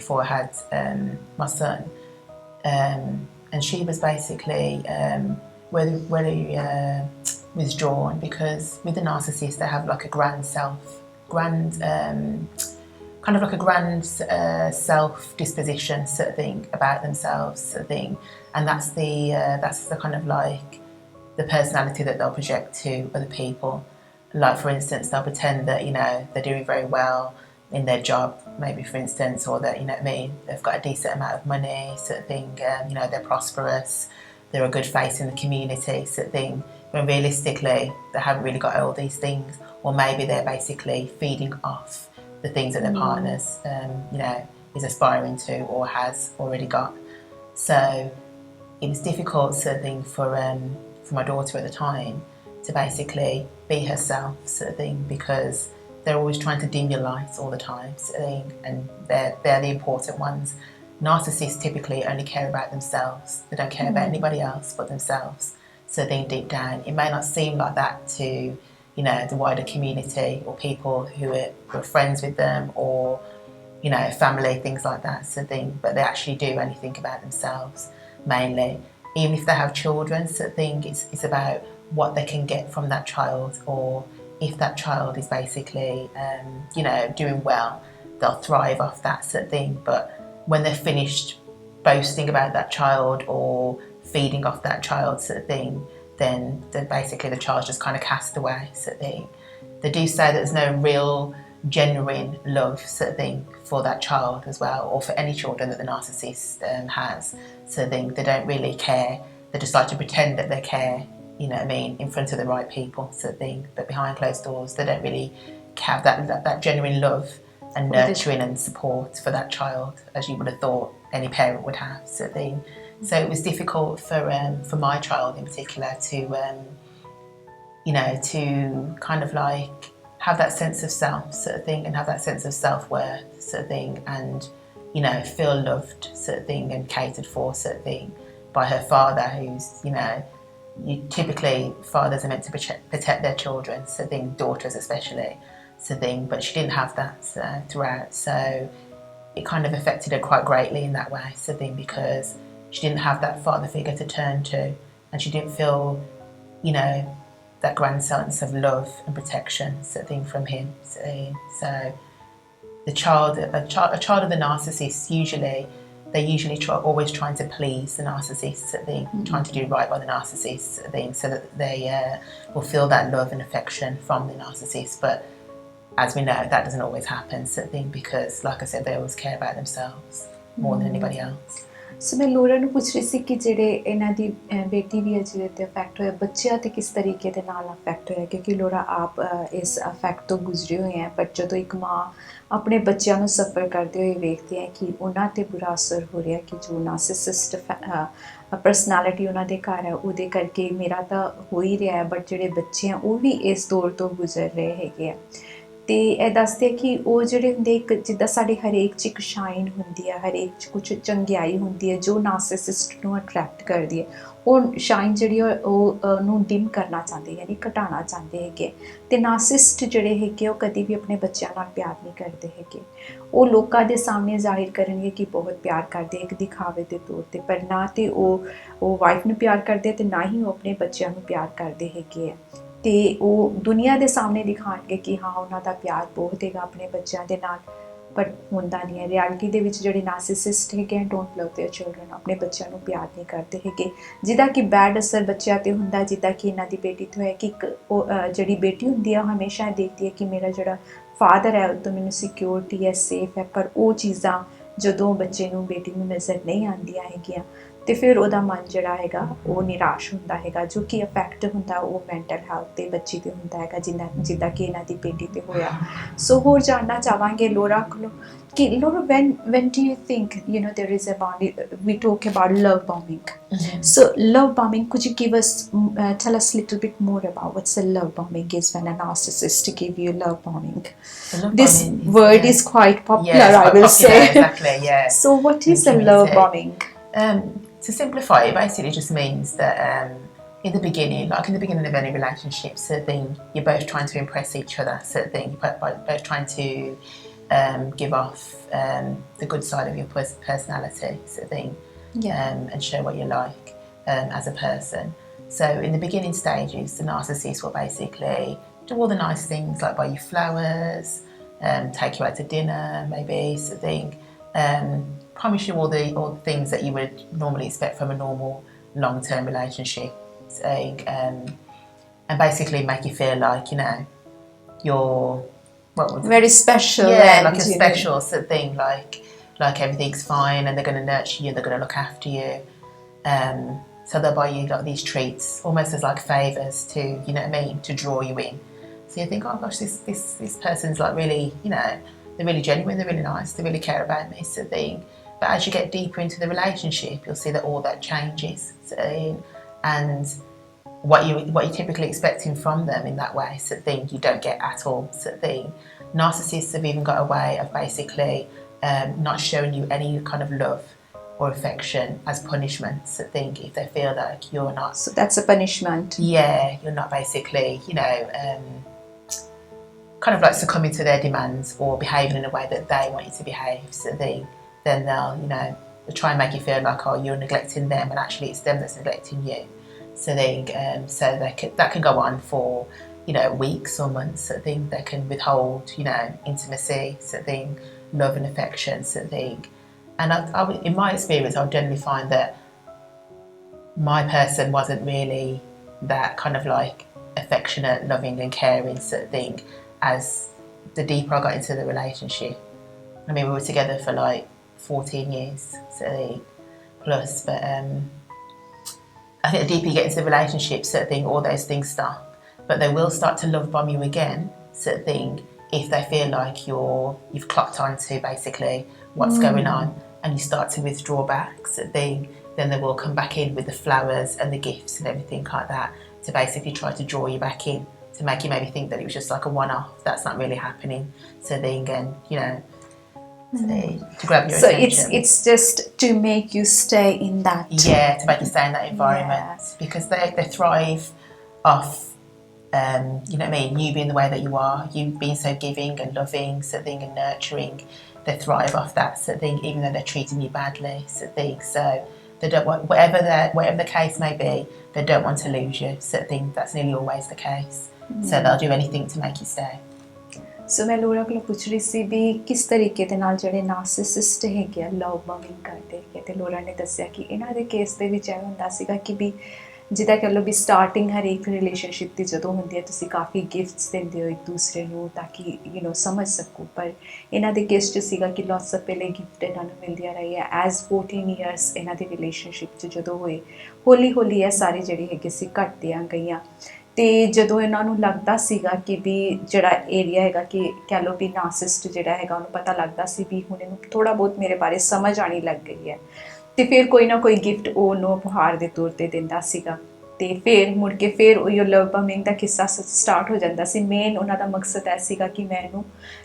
before I had my son. And she was basically very withdrawn, because with the narcissist they have like a grand self disposition sort of thing about themselves sort of thing, and that's the kind of like the personality that they'll project to other people. Like for instance, they'll pretend that they're doing very well in their job, maybe for instance, or that they've got a decent amount of money sort of thing, they're prosperous, they're a good face in the community sort of thing, when realistically they haven't really got all these things, or maybe they're basically feeding off the things that their partners is aspiring to or has already got. So it was difficult sort of thing for my daughter at the time to basically be herself sort of thing, because they're always trying to dim your light all the time sort of thing, and they're the important ones. Narcissists typically only care about themselves. They don't care about anybody else but themselves. So they deep down, it may not seem like that to the wider community or people who are friends with them, or family, things like that sort of thing, but they actually do only think about themselves mainly. Even if they have children sort of thing, it's about what they can get from that child, or if that child is basically doing well, they'll thrive off that sort of thing. But when they're finished boasting about that child or feeding off that child sort of thing, then basically the child's just kind of cast away sort of thing. They do say that there's no real genuine love sort of thing for that child as well, or for any children that the narcissist has sort of thing. They don't really care. They just like to pretend that they care, in front of the right people sort of thing, but behind closed doors they don't really have that genuine love and nurturing and support for that child as you would have thought any parent would have sort of thing. So it was difficult for my child in particular to to kind of like have that sense of self sort of thing, and have that sense of self-worth sort of thing, and feel loved sort of thing and catered for sort of thing by her father, who's typically fathers are meant to protect their children sort of thing, daughters especially sort of thing, but she didn't have that throughout. So it kind of affected her quite greatly in that way sort of thing, because she didn't have that father figure to turn to, and she didn't feel that grand sense of love and protection sort of thing from him. So a child of the narcissist, they're usually always trying to please the narcissist sort of thing, trying to do right by the narcissist sort of thing, so that they will feel that love and affection from the narcissist. But as we know, that doesn't always happen sort of thing, because like I said, they always care about themselves more than anybody else. ਸੋ ਮੈਂ ਲੋਰਾ ਨੂੰ ਪੁੱਛ ਰਹੀ ਸੀ ਕਿ ਜਿਹੜੇ ਇਹਨਾਂ ਦੀ ਬੇਟੀ ਵੀ ਹੈ ਜਿਹਦੇ 'ਤੇ ਅਫੈਕਟ ਹੋਇਆ, ਬੱਚਿਆਂ 'ਤੇ ਕਿਸ ਤਰੀਕੇ ਦੇ ਨਾਲ ਅਫੈਕਟ ਹੋਇਆ, ਕਿਉਂਕਿ ਲੋਰਾ ਆਪ ਇਸ ਅਫੈਕਟ ਤੋਂ ਗੁਜ਼ਰੇ ਹੋਏ ਹੈ, ਪਰ ਜਦੋਂ ਇੱਕ ਮਾਂ ਆਪਣੇ ਬੱਚਿਆਂ ਨੂੰ ਸਫਰ ਕਰਦੇ ਹੋਏ ਵੇਖਦੇ ਹੈ ਕਿ ਉਹਨਾਂ 'ਤੇ ਬੁਰਾ ਅਸਰ ਹੋ ਰਿਹਾ, ਕਿ ਜੋ ਨਾਰਸਿਸਿਸਟ ਪਰਸਨੈਲਿਟੀ ਉਹਨਾਂ ਦੇ ਘਰ ਹੈ ਉਹਦੇ ਕਰਕੇ ਮੇਰਾ ਤਾਂ ਹੋ ਹੀ ਰਿਹਾ ਹੈ, ਬਟ ਜਿਹੜੇ ਬੱਚੇ ਆ ਉਹ ਵੀ ਇਸ ਦੌਰ ਤੋਂ ਗੁਜ਼ਰ ਰਹੇ ਹੈਗੇ ਆ। ਅਤੇ ਇਹ ਦੱਸਦੇ ਕਿ ਉਹ ਜਿਹੜੇ ਹੁੰਦੇ ਇੱਕ ਜਿੱਦਾਂ ਸਾਡੇ ਹਰੇਕ 'ਚ ਇੱਕ ਸ਼ਾਈਨ ਹੁੰਦੀ ਹੈ, ਹਰੇਕ 'ਚ ਕੁਛ ਚੰਗਿਆਈ ਹੁੰਦੀ ਹੈ ਜੋ ਨਾਰਸਿਸਿਸਟ ਨੂੰ ਅਟਰੈਕਟ ਕਰਦੀ ਹੈ, ਉਹ ਸ਼ਾਈਨ ਜਿਹੜੀ ਉਹ ਉਹਨੂੰ ਡਿਮ ਕਰਨਾ ਚਾਹੁੰਦੇ, ਯਾਨੀ ਘਟਾਉਣਾ ਚਾਹੁੰਦੇ ਹੈਗੇ। ਅਤੇ ਨਾਰਸਿਸਟ ਜਿਹੜੇ ਹੈਗੇ ਉਹ ਕਦੇ ਵੀ ਆਪਣੇ ਬੱਚਿਆਂ ਨਾਲ ਪਿਆਰ ਨਹੀਂ ਕਰਦੇ ਹੈਗੇ। ਉਹ ਲੋਕਾਂ ਦੇ ਸਾਹਮਣੇ ਜ਼ਾਹਿਰ ਕਰਨਗੇ ਕਿ ਬਹੁਤ ਪਿਆਰ ਕਰਦੇ ਇੱਕ ਦਿਖਾਵੇ ਦੇ ਤੌਰ 'ਤੇ, ਪਰ ਨਾ ਤਾਂ ਉਹ ਵਾਈਫ ਨੂੰ ਪਿਆਰ ਕਰਦੇ ਅਤੇ ਨਾ ਹੀ ਉਹ ਆਪਣੇ ਬੱਚਿਆਂ ਨੂੰ ਪਿਆਰ ਕਰਦੇ ਹੈਗੇ ਆ। ਅਤੇ ਉਹ ਦੁਨੀਆ ਦੇ ਸਾਹਮਣੇ ਦਿਖਾਉਣਗੇ ਕਿ ਹਾਂ ਉਹਨਾਂ ਦਾ ਪਿਆਰ ਬਹੁਤ ਹੈਗਾ ਆਪਣੇ ਬੱਚਿਆਂ ਦੇ ਨਾਲ, ਪਰ ਹੁੰਦਾ ਨਹੀਂ ਹੈ। ਰਿਐਲਿਟੀ ਦੇ ਵਿੱਚ ਜਿਹੜੇ ਨਾਰਸਿਸਿਸਟ ਹੈਗੇ ਡੋਂਟ ਲਵ ਦੇਅਰ ਚਿਲਡਰਨ, ਆਪਣੇ ਬੱਚਿਆਂ ਨੂੰ ਪਿਆਰ ਨਹੀਂ ਕਰਦੇ ਹੈਗੇ, ਜਿਹਦਾ ਕਿ ਬੈਡ ਅਸਰ ਬੱਚਿਆਂ 'ਤੇ ਹੁੰਦਾ, ਜਿੱਦਾਂ ਕਿ ਇਹਨਾਂ ਦੀ ਬੇਟੀ ਤੋਂ ਹੈ ਕਿ ਉਹ ਜਿਹੜੀ ਬੇਟੀ ਹੁੰਦੀ ਆ ਉਹ ਹਮੇਸ਼ਾ ਦੇਖਦੀ ਹੈ ਕਿ ਮੇਰਾ ਜਿਹੜਾ ਫਾਦਰ ਹੈ ਉਹ ਤੋਂ ਮੈਨੂੰ ਸਿਕਿਉਰਿਟੀ ਹੈ, ਸੇਫ ਹੈ, ਪਰ ਉਹ ਚੀਜ਼ਾਂ ਜਦੋਂ ਬੱਚੇ ਨੂੰ ਬੇਟੀ ਨੂੰ ਨਜ਼ਰ ਨਹੀਂ ਆਉਂਦੀਆਂ ਹੈਗੀਆਂ ਤੇ ਫਿਰ ਉਹਦਾ ਮਨ ਜਿਹੜਾ ਹੈਗਾ ਉਹ ਨਿਰਾਸ਼ ਹੁੰਦਾ ਹੈਗਾ, ਜੋ ਕਿ ਇਫੈਕਟ ਹੁੰਦਾ ਉਹ ਮੈਂਟਲ ਹੈਲਥ ਤੇ ਬੱਚੀ ਤੇ ਹੁੰਦਾ ਹੈਗਾ, ਜਿੱਦਾਂ ਕਿ ਇਹਨਾਂ ਦੀ ਬੇਟੀ ਤੇ ਹੋਇਆ। ਸੋ ਹੋਰ ਜਾਣਨਾ ਚਾਹਾਂਗੇ ਲੋਰਾ ਕੋਲੋਂ ਕਿ ਲੋਰਾ, when do you think there is a bombing, we talk about love bombing. So love bombing, could you give us tell us a little bit more about what's a love bombing is, when a narcissist give you love bombing? This word is quite popular, I will say. Exactly, yeah. So what is a love bombing? To simplify, it basically just means that in the beginning, like in the beginning of any relationship, sort of thing, you're both trying to impress each other, sort of thing. You're both trying to give off the good side of your personality, sort of thing, and show what you're like as a person. So in the beginning stages, the narcissist will basically do all the nice things, like buy you flowers, take you out to dinner, maybe, sort of thing. Promise you all the things that you would normally expect from a normal long-term relationship, saying, and basically make you feel like you're very special, like a special sort of thing, like everything's fine and they're going to nurture you, they're going to look after you. So they'll buy you like these treats almost as like favours to, you know what I mean, to draw you in. So you think, oh gosh, this person's like really, they're really genuine, they're really nice, they really care about me, sort of thing. But as you get deeper into the relationship, you'll see that all that changes, and what you're typically expecting from them in that way, sort of thing, you don't get at all, sort of thing. Narcissists have even got a way of basically not showing you any kind of love or affection as punishment, sort of thing, if they feel like you're not. So that's a punishment. Yeah, you're not basically, kind of like succumbing to their demands or behaving in a way that they want you to behave, sort of thing. Then they'll try and make you feel like, oh, you're neglecting them, and actually it's them that's neglecting you. So that can go on for weeks or months, sort of thing. They can withhold intimacy, sort of thing, love and affection, sort of thing. And I in my experience, I would generally find that my person wasn't really that kind of like affectionate, loving and caring sort of thing as the deeper I got into the relationship. I mean, we were together for like 14 years, so plus, but I think the deeper you get into the relationship, sort of thing, all those things stop. But they will start to love bomb you again, sort of thing, if they feel like you've clocked onto basically what's going on, and you start to withdraw back, sort of thing. Then they will come back in with the flowers and the gifts and everything like that to basically try to draw you back in, to make you maybe think that it was just like a one-off, that's not really happening. So then again, to grab your attention. So it's just to make you stay in that. Yeah, to make you stay in that environment, because they thrive off, you know what I mean, you being the way that you are, you being so giving and loving, sort of thing, and nurturing. They thrive off that sort of thing, even though they're treating you badly, sort of thing. So they don't want, whatever the case may be, they don't want to lose you, sort of thing. That's nearly always the case. So they'll do anything to make you stay. ਸੋ ਮੈਂ ਲੋਰਾ ਕੋਲ ਪੁੱਛ ਰਹੀ ਸੀ ਵੀ ਕਿਸ ਤਰੀਕੇ ਦੇ ਨਾਲ ਜਿਹੜੇ ਨਾਰਸਿਸਿਸਟ ਹੈਗੇ ਆ ਲਵ ਬਮਿੰਗ ਕਰਦੇ ਹੈਗੇ, ਤੇ ਲੋਰਾ ਨੇ ਦੱਸਿਆ ਕਿ ਇਹਨਾਂ ਦੇ ਕੇਸ ਦੇ ਵਿੱਚ ਇਹ ਹੁੰਦਾ ਸੀਗਾ ਕਿ ਵੀ ਜਿੱਦਾਂ ਕਹਿ ਲਓ ਵੀ ਸਟਾਰਟਿੰਗ ਹਰੇਕ ਰਿਲੇਸ਼ਨਸ਼ਿਪ ਦੀ ਜਦੋਂ ਹੁੰਦੀ ਹੈ ਤੁਸੀਂ ਕਾਫੀ ਗਿਫਟਸ ਦਿੰਦੇ ਹੋ ਇੱਕ ਦੂਸਰੇ ਨੂੰ ਤਾਂ ਕਿ ਸਮਝ ਸਕੋ, ਪਰ ਇਹਨਾਂ ਦੇ ਕੇਸ 'ਚ ਸੀਗਾ ਕਿ ਲੋਟਸ ਆਫ ਪਹਿਲੇ ਗਿਫਟ ਇਹਨਾਂ ਨੂੰ ਮਿਲਦੀਆਂ ਰਹੀਆਂ ਐਜ਼ 14 ਈਅਰਸ ਇਹਨਾਂ ਦੀ ਰਿਲੇਸ਼ਨਸ਼ਿਪ 'ਚ ਜਦੋਂ ਹੋਏ, ਹੌਲੀ ਹੌਲੀ ਇਹ ਸਾਰੀ ਜਿਹੜੀ ਹੈਗੀ ਸੀ ਘਟਦੀਆਂ ਗਈਆਂ। ਅਤੇ ਜਦੋਂ ਇਹਨਾਂ ਨੂੰ ਲੱਗਦਾ ਸੀਗਾ ਕਿ ਵੀ ਜਿਹੜਾ ਏਰੀਆ ਹੈਗਾ ਕਿ ਕਹਿ ਲਓ ਵੀ ਨਾਰਸਿਸਟ ਜਿਹੜਾ ਹੈਗਾ ਉਹਨੂੰ ਪਤਾ ਲੱਗਦਾ ਸੀ ਵੀ ਹੁਣ ਇਹਨੂੰ ਥੋੜ੍ਹਾ ਬਹੁਤ ਮੇਰੇ ਬਾਰੇ ਸਮਝ ਆਉਣੀ ਲੱਗ ਗਈ ਹੈ, ਅਤੇ ਫਿਰ ਕੋਈ ਨਾ ਕੋਈ ਗਿਫਟ ਉਹਨੂੰ ਉਪਹਾਰ ਦੇ ਤੌਰ 'ਤੇ ਦਿੰਦਾ ਸੀਗਾ, ਅਤੇ ਫਿਰ ਮੁੜ ਕੇ ਫਿਰ ਉਹੀ ਲਵ ਬਮਿੰਗ ਦਾ ਕਿੱਸਾ ਸਟਾਰਟ ਹੋ ਜਾਂਦਾ ਸੀ। ਮੇਨ ਉਹਨਾਂ ਦਾ ਮਕਸਦ ਇਹ ਸੀਗਾ ਕਿ ਮੈਂ ਇਹਨੂੰ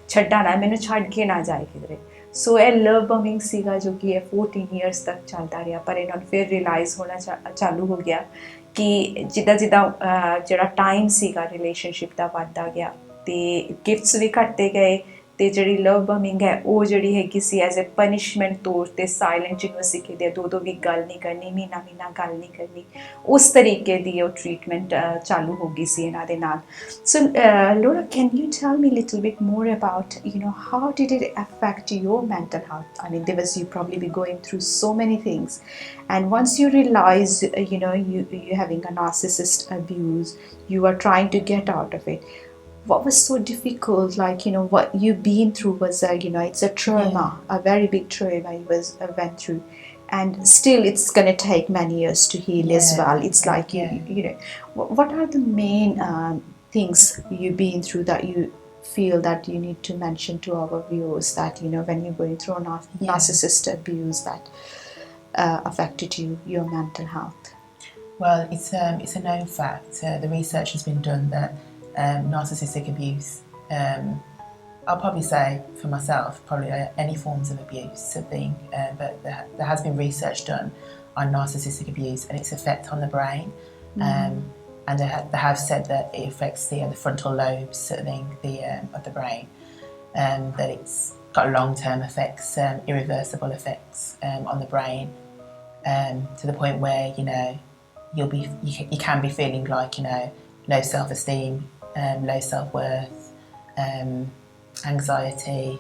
ਛੱਡਾਂ ਨਾ, ਮੈਨੂੰ ਛੱਡ ਕੇ ਨਾ ਜਾਏ ਕਿਧਰੇ। ਸੋ ਇਹ ਲਵ ਬਮਿੰਗ ਸੀਗਾ ਜੋ ਕਿ ਇਹ 14 ਈਅਰਸ ਤੱਕ ਚੱਲਦਾ ਰਿਹਾ, ਪਰ ਇਹਨਾਂ ਨੂੰ ਫਿਰ ਰਿਅਲਾਈਜ਼ ਹੋਣਾ ਚਾਲੂ ਹੋ ਗਿਆ ਕਿ ਜਿੱਦਾਂ ਜਿਹੜਾ ਟਾਈਮ ਸੀਗਾ ਰਿਲੇਸ਼ਨਸ਼ਿਪ ਦਾ ਵੱਧਦਾ ਗਿਆ ਅਤੇ ਗਿਫਟਸ ਵੀ ਘੱਟਦੇ ਗਏ, ਅਤੇ ਜਿਹੜੀ ਲਵ ਬਮਿੰਗ ਹੈ ਉਹ ਜਿਹੜੀ ਹੈਗੀ ਸੀ ਐਜ਼ ਏ ਪਨਿਸ਼ਮੈਂਟ ਤੌਰ 'ਤੇ ਸਾਇਲੈਂਟ ਜਿਹਨੂੰ ਅਸੀਂ ਕਹਿੰਦੇ ਦੋ ਵੀ ਗੱਲ ਨਹੀਂ ਕਰਨੀ, ਮਹੀਨਾ ਗੱਲ ਨਹੀਂ ਕਰਨੀ, ਉਸ ਤਰੀਕੇ ਦੀ ਉਹ ਟਰੀਟਮੈਂਟ ਚਾਲੂ ਹੋ ਗਈ ਸੀ ਇਹਨਾਂ ਦੇ ਨਾਲ। So Laura, can you tell me little bit more about how did it affect your mental health? I mean, there was you probably be going through so many things, and once you realize you having a narcissist abuse, you are trying to get out of it. What was so difficult? Like what you've been through was it's a trauma, a very big trauma you went through, and still it's going to take many years to heal as well. It's like you know, what are the main things you've been through that you feel that you need to mention to our viewers, that you know, when you're going through narcissist abuse that affected your mental health? Well, it's a known fact. The research has been done that narcissistic abuse, I'll probably say for myself, probably any forms of abuse, something, but there has been research done on narcissistic abuse and its effect on the brain. And they have said that it affects the frontal lobes, something of the brain, that it's got long-term effects, irreversible effects on the brain, to the point where, you know, you can be feeling like, you know, low self-esteem, low self-worth, anxiety,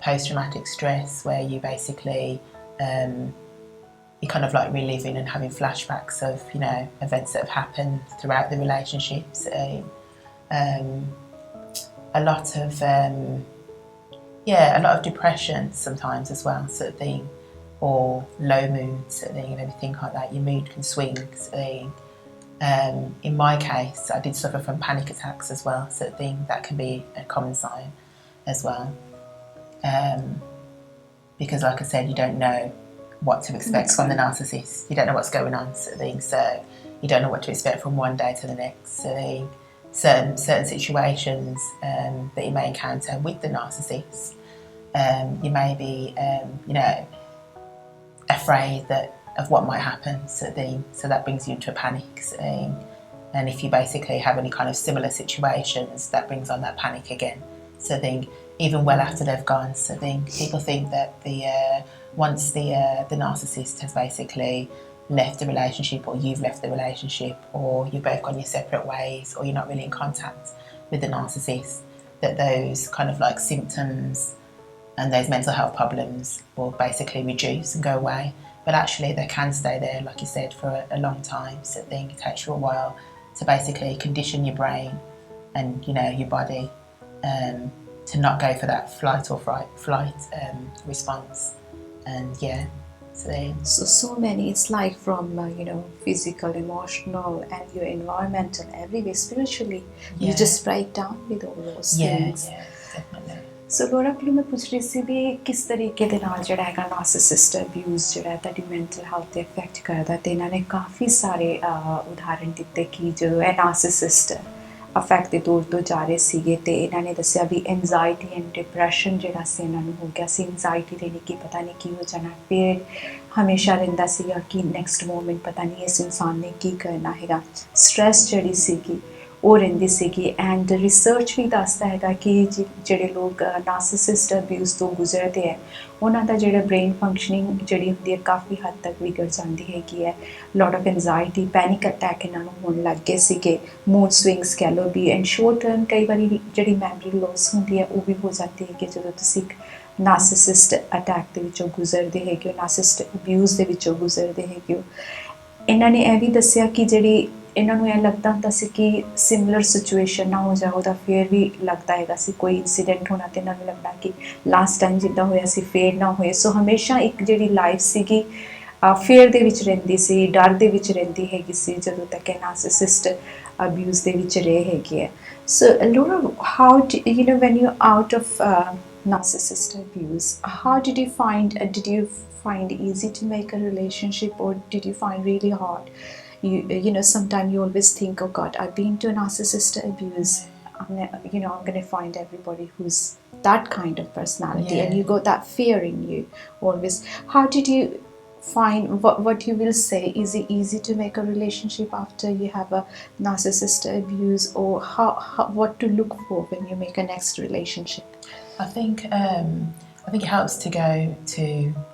post-traumatic stress, where you basically you're kind of like reliving and having flashbacks of, you know, events that have happened throughout the relationships. A lot of depression sometimes as well, sort of thing, or low mood, sort of thing, and everything like that. Your mood can swing, sort of thing. In my case, I did suffer from panic attacks as well, sort of thing. That can be a common sign as well, because, like I said, you don't know what to expect from the narcissist. You don't know what's going on, sort of thing. So you don't know what to expect from one day to the next. So certain situations that you may encounter with the narcissist, you may be, you know, afraid of what might happen, sort of thing. So that brings you into a panic, sort of thing. And if you basically have any kind of similar situations, that brings on that panic again. So I think even well after they've gone, so I think people think that once the narcissist has basically left the relationship, or you've left the relationship, or you've both gone your separate ways, or you're not really in contact with the narcissist, that those kind of like symptoms and those mental health problems will basically reduce and go away. But actually they can stay there, like you said, for a long time. So I think it takes you a while to basically condition your brain and, you know, your body to not go for that flight or flight response. And yeah, so many, it's like from you know, physical, emotional, and your environmental, everywhere, spiritually, you just break down with all those things. Yeah, definitely. ਸੋ ਲੋਰਾ ਕੋਲ ਮੈਂ ਪੁੱਛ ਰਹੀ ਸੀ ਵੀ ਕਿਸ ਤਰੀਕੇ ਦੇ ਨਾਲ ਜਿਹੜਾ ਹੈਗਾ ਨਾਰਸਿਸਿਸਟ ਅਬਿਊਜ਼ ਜਿਹੜਾ ਤੁਹਾਡੀ ਮੈਂਟਲ ਹੈਲਥ 'ਤੇ ਇਫੈਕਟ ਕਰਦਾ, ਅਤੇ ਇਹਨਾਂ ਨੇ ਕਾਫੀ ਸਾਰੇ ਉਦਾਹਰਨ ਦਿੱਤੇ ਕਿ ਜਦੋਂ ਇਹ ਨਾਰਸਿਸਿਸਟ ਅਫੈਕਟ ਦੇ ਦੌਰ ਤੋਂ ਜਾ ਰਹੇ ਸੀਗੇ, ਅਤੇ ਇਹਨਾਂ ਨੇ ਦੱਸਿਆ ਵੀ ਐਨਜ਼ਾਈਟੀ ਐਂਡ ਡਿਪਰੈਸ਼ਨ ਜਿਹੜਾ ਸੀ ਇਹਨਾਂ ਨੂੰ ਹੋ ਗਿਆ ਸੀ। ਐਨਜ਼ਾਈਟੀ ਦੇ ਲਈ ਕਿ ਪਤਾ ਨਹੀਂ ਕੀ ਹੋ ਜਾਣਾ, ਫਿਰ ਹਮੇਸ਼ਾ ਰਹਿੰਦਾ ਸੀਗਾ ਕਿ ਨੈਕਸਟ ਮੂਮੈਂਟ ਪਤਾ ਨਹੀਂ ਇਸ ਇਨਸਾਨ ਨੇ ਕੀ ਕਰਨਾ ਹੈਗਾ। ਸਟਰੈਸ ਜਿਹੜੀ ਸੀਗੀ ਉਹ ਰਹਿੰਦੀ ਸੀਗੀ। ਐਂਡ ਰਿਸਰਚ ਵੀ ਦੱਸਦਾ ਹੈਗਾ ਕਿ ਜਿਹੜੇ ਲੋਕ ਨਾਰਸਿਸਿਸਟ ਅਬਿਊਜ਼ ਤੋਂ ਗੁਜ਼ਰਦੇ ਹੈ, ਉਹਨਾਂ ਦਾ ਜਿਹੜਾ ਬ੍ਰੇਨ ਫੰਕਸ਼ਨਿੰਗ ਜਿਹੜੀ ਹੁੰਦੀ ਹੈ ਕਾਫੀ ਹੱਦ ਤੱਕ ਵਿਗੜ ਜਾਂਦੀ ਹੈਗੀ ਹੈ। ਲੋਟ ਆਫ ਐਨਜ਼ਾਈਟੀ, ਪੈਨਿਕ ਅਟੈਕ ਇਹਨਾਂ ਨੂੰ ਹੋਣ ਲੱਗ ਗਏ ਸੀਗੇ, ਮੂਡ ਸਵਿੰਗਸ ਕਹਿ ਲਓ ਵੀ, ਐਂਡ ਸ਼ੋਰਟ ਟਰਮ ਕਈ ਵਾਰੀ ਜਿਹੜੀ ਮੈਮਰੀ ਲੋਸ ਹੁੰਦੀ ਹੈ ਉਹ ਵੀ ਹੋ ਜਾਂਦੀ ਹੈ ਕਿ ਜਦੋਂ ਤੁਸੀਂ ਇੱਕ ਨਾਰਸਿਸਿਸਟ ਅਟੈਕ ਦੇ ਵਿੱਚੋਂ ਗੁਜ਼ਰਦੇ ਹੈਗੇ ਹੋ, ਨਾਰਸਿਸਿਸਟ ਅਬਿਊਜ਼ ਦੇ ਵਿੱਚੋਂ ਗੁਜ਼ਰਦੇ ਹੈਗੇ ਹੋ। ਇਹਨਾਂ ਨੇ ਇਹ ਵੀ ਦੱਸਿਆ ਕਿ ਜਿਹੜੀ ਇਹਨਾਂ ਨੂੰ ਇਹ ਲੱਗਦਾ ਹੁੰਦਾ ਸੀ ਕਿ ਸਿਮਿਲਰ ਸਿਚੁਏਸ਼ਨ ਨਾ ਹੋ ਜਾਏ, ਉਹਦਾ ਫਿਰ ਵੀ ਲੱਗਦਾ ਹੈਗਾ ਸੀ ਕੋਈ ਇੰਸੀਡੈਂਟ ਹੋਣਾ, ਅਤੇ ਇਹਨਾਂ ਨੂੰ ਲੱਗਦਾ ਕਿ ਲਾਸਟ ਟਾਈਮ ਜਿੱਦਾਂ ਹੋਇਆ ਸੀ ਫੇਰ ਨਾ ਹੋਏ। ਸੋ ਹਮੇਸ਼ਾ ਇੱਕ ਜਿਹੜੀ ਲਾਈਫ ਸੀਗੀ ਫੇਅਰ ਦੇ ਵਿੱਚ ਰਹਿੰਦੀ ਸੀ, ਡਰ ਦੇ ਵਿੱਚ ਰਹਿੰਦੀ ਹੈਗੀ ਸੀ, ਜਦੋਂ ਤੱਕ ਇਹ ਨਾਰਸਿਸਿਸਟ ਅਬਿਊਜ਼ ਦੇ ਵਿੱਚ ਰਹੇ ਹੈਗੇ ਹੈ। So Laura, how you know when you out of narcissist abuse, how did you find easy to make a relationship, or did you find really hard? You know, sometimes you always think, oh God, I've been to a narcissist abuse, I'm going to find everybody who's that kind of personality, and you got that fear in you always. How did you find what you will say? Is it easy to make a relationship after you have a narcissist abuse, or how what to look for when you make a next relationship? I think it helps to go to,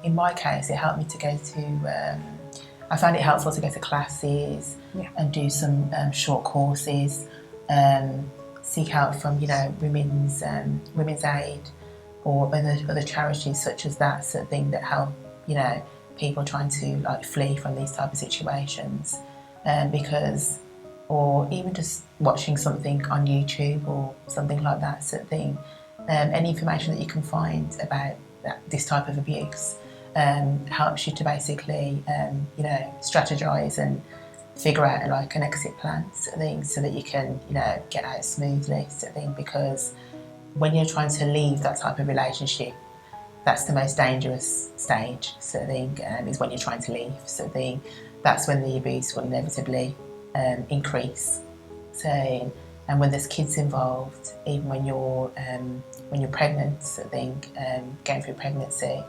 in my case, it helped me to go to, I found it helpful to go to classes and do some short courses, seek help from, you know, women's aid or other charities such as that, sort of thing, that help, you know, people trying to like flee from these type of situations, because, or even just watching something on YouTube or something like that, sort of thing. Any information that you can find about this type of abuse, helps you to basically, you know, strategize and figure out like an exit plan sort of thing, so that you can, you know, get out smoothly sort of thing. Because when you're trying to leave that type of relationship, that's the most dangerous stage sort of thing, is when you're trying to leave sort of thing. That's when the abuse will inevitably increase. So, and when there's kids involved, even when you're pregnant sort of thing, going through pregnancy,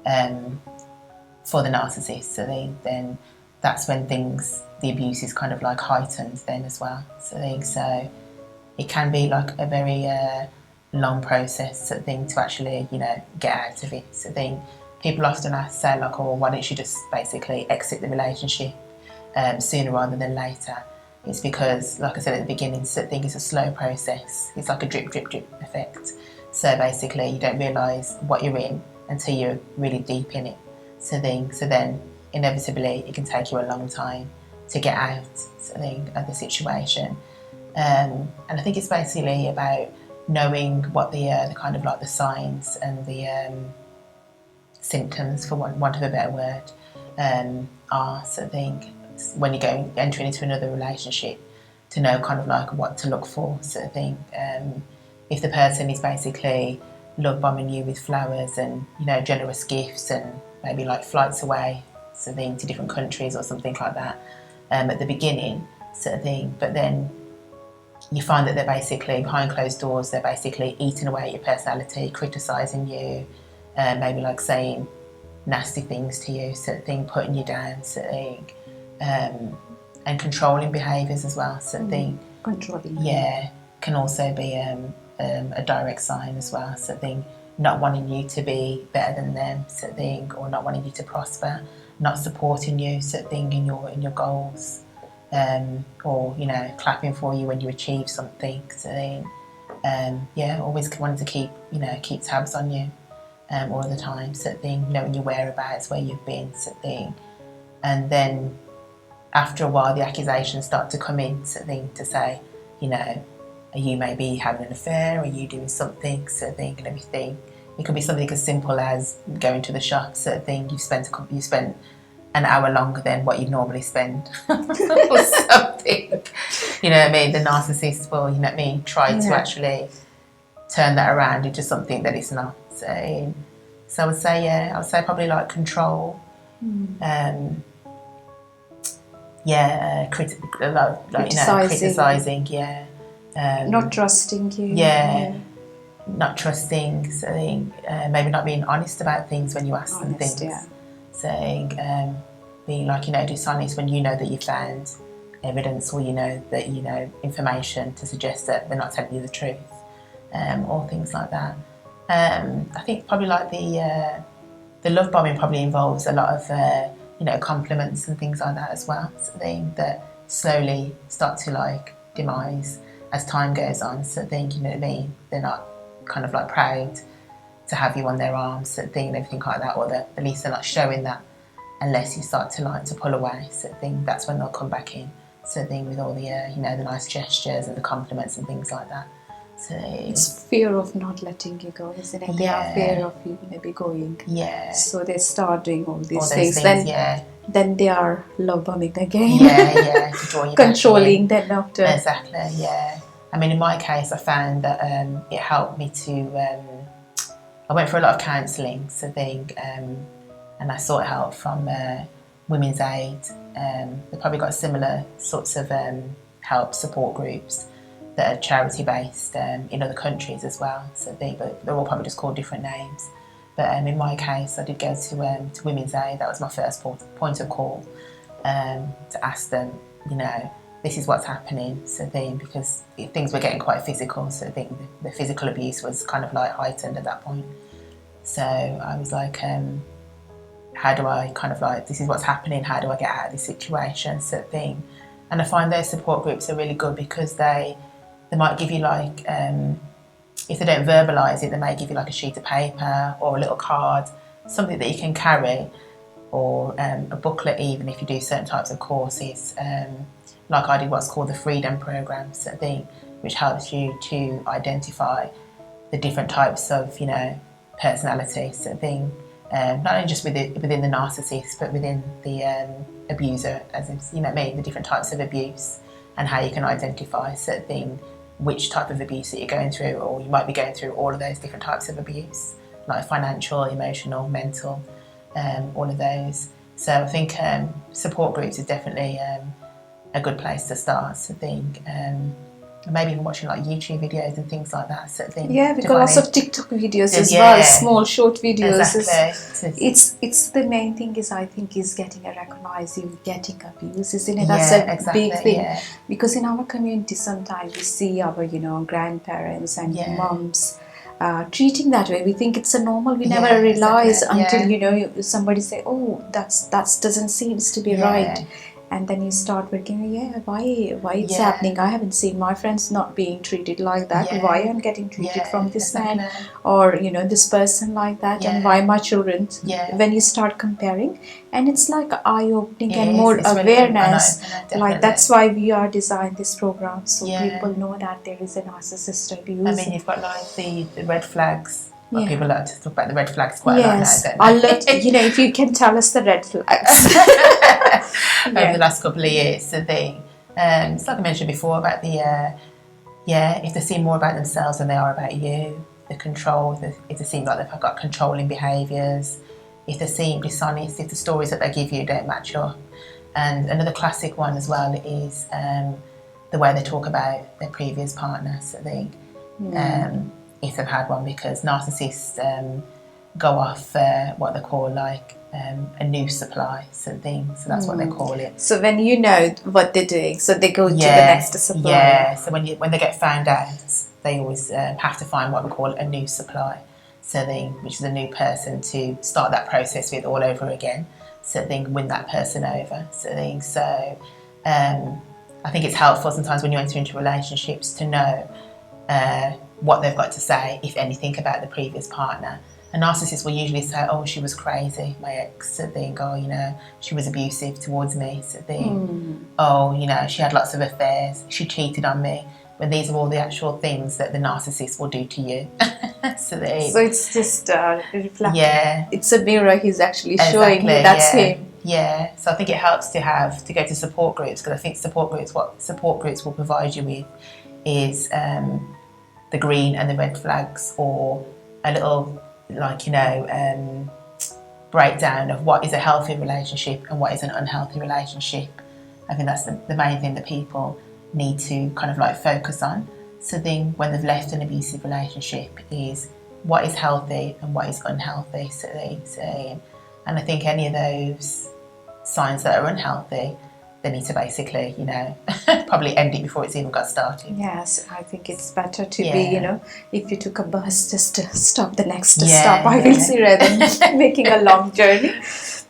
for the narcissist sort of thing, then that's when the abuse is kind of like heightened then as well sort of thing. So it can be like a very long process sort of thing to actually, you know, get out of it sort of thing. People often say like, oh, why don't you just basically exit the relationship sooner rather than later? It's because, like I said at the beginning, sort of thing is a slow process. It's like a drip, drip, drip effect. So basically you don't realise what you're in until you're really deep in it. So then inevitably it can take you a long time to get out sort of thing, of the situation. And I think it's basically about knowing what the kind of like the signs and the symptoms, for want of a better word, are sort of thing when you're entering into another relationship, to know kind of like what to look for sort of thing. If the person is basically love bombing you with flowers and, you know, generous gifts and maybe like flights away sort of thing to different countries or something like that at the beginning sort of thing, but then you find that they're basically behind closed doors, they're basically eating away at your personality, criticising you, maybe like saying nasty things to you sort of thing, putting you down sort of thing, and controlling behaviours as well sort of thing. Controlling. Yeah, can also be a direct sign as well sort of thing. Not wanting you to be better than them sort of thing, or not wanting you to prosper, not supporting you sort of thing in your goals. Or, you know, clapping for you when you achieve something. So then, yeah, always wanting to keep tabs on you all the time, sort of thing, knowing your whereabouts, where you've been, sort of thing. And then after a while, the accusations start to come in, sort of thing, to say, you know, are you maybe having an affair? Are you doing something, sort of thing, and everything. It could be something as simple as going to the shop, sort of thing. You've spent an hour longer than what you'd normally spend or something. You know what I mean? The narcissist will, you know what I mean, try to actually turn that around into something that it's not. So I would say, I would say probably like control. Criticising, not trusting you. Not trusting, so maybe not being honest about things when you ask them things. Saying, being like, you know, dishonest when you know that you found evidence, or you know that, you know, information to suggest that they're not telling you the truth, or things like that. I think probably like the love bombing probably involves a lot of you know, compliments and things like that as well, sort of thing, that slowly start to like demise as time goes on. So I think, you know what I mean, they're not kind of like proud to have you on their arms, sort of thing, and everything like that, or that at least they're not showing that unless you start to like to pull away, sort of thing. That's when they'll come back in, sort of thing, with all the you know, the nice gestures and the compliments and things like that. So it's fear of not letting you go, isn't it? They are fear of you maybe going. So they start doing all these things. Then they are love bombing again. To draw you controlling then after. Exactly. I mean, in my case, I found that it helped me to. I went for a lot of counselling, so and I sought help from Women's Aid. They've probably got similar sorts of help support groups that are charity based in other countries as well. So but they're all probably just called different names. But in my case, I did go to Women's Aid. That was my first point of call, to ask them, you know, this is what's happening, so because things were getting quite physical, so the physical abuse was kind of like heightened at that point. So I was like, how do I kind of like, this is what's happening, how do I get out of this situation, sort of thing. And I find those support groups are really good because they might give you like, if they don't verbalise it, they may give you like a sheet of paper or a little card, something that you can carry, or a booklet even if you do certain types of courses. Like I did what's called the Freedom Programme, sort of thing, which helps you to identify the different types of, you know, personality, sort of thing, not only just within the narcissist, but within the abuser, as in, you know what I mean, the different types of abuse and how you can identify certain thing, which type of abuse that you're going through, or you might be going through all of those different types of abuse, like financial, emotional, mental, all of those. So I think support groups is definitely a good place to start. So I think maybe even watching like YouTube videos and things like that. Sort of thing. Yeah, we've got lots of TikTok videos as well, small short videos. Exactly. It's the main thing is, I think, is getting a recognized you getting abuse, isn't it? Yeah, That's a exactly, big thing. yeah. Because in our community sometimes we see our, grandparents and mums treating that way. We think it's a normal. We never realize until somebody say, oh, that's doesn't seems to be right. And then you start working, why it's happening? I haven't seen my friends not being treated like that. Why I'm getting treated from this man or this person like that, and why my children? When you start comparing, and it's like eye-opening and more awareness. Really, like that's why we are designed this program, so people know that there is a narcissist abuse. I mean, you've got like the red flags. Well, people like to talk about the red flags quite a lot now, don't they? I'll let if you can tell us the red flags. Over the last couple of years, the thing. It's like I mentioned before about the if they seem more about themselves than they are about you, the control, if they seem like they've got controlling behaviours, if they seem dishonest, if the stories that they give you don't match up. And another classic one as well is the way they talk about their previous partners, I think. If they've had one, because narcissists go off what they call like a new supply sort of thing. So that's what they call it. So when you know what they're doing, so they go to the next supply. Yeah, so when they get found out, they always have to find what we call a new supply. So which is a new person to start that process with all over again. So they can win that person over. So I think it's helpful sometimes when you enter into relationships to know what they've got to say, if anything, about the previous partner. A narcissist will usually say, oh, she was crazy, my ex, sort of thing. Oh, she was abusive towards me, sort of thing. Oh, she had lots of affairs, she cheated on me. But these are all the actual things that the narcissist will do to you. So it's just reflecting. Yeah. It's a mirror he's actually showing you. That's him. Yeah. So I think it helps to go to support groups, because I think what support groups will provide you with is the green and the red flags, or a little breakdown of what is a healthy relationship and what is an unhealthy relationship. I think that's the main thing that people need to kind of like focus on. So then when they've left an abusive relationship, is what is healthy and what is unhealthy. So and I think any of those signs that are unhealthy, they need to basically, probably end it before it's even got started. Yes, I think it's better to be, if you took a bus, just to stop the next stop, I will say, rather than making a long journey.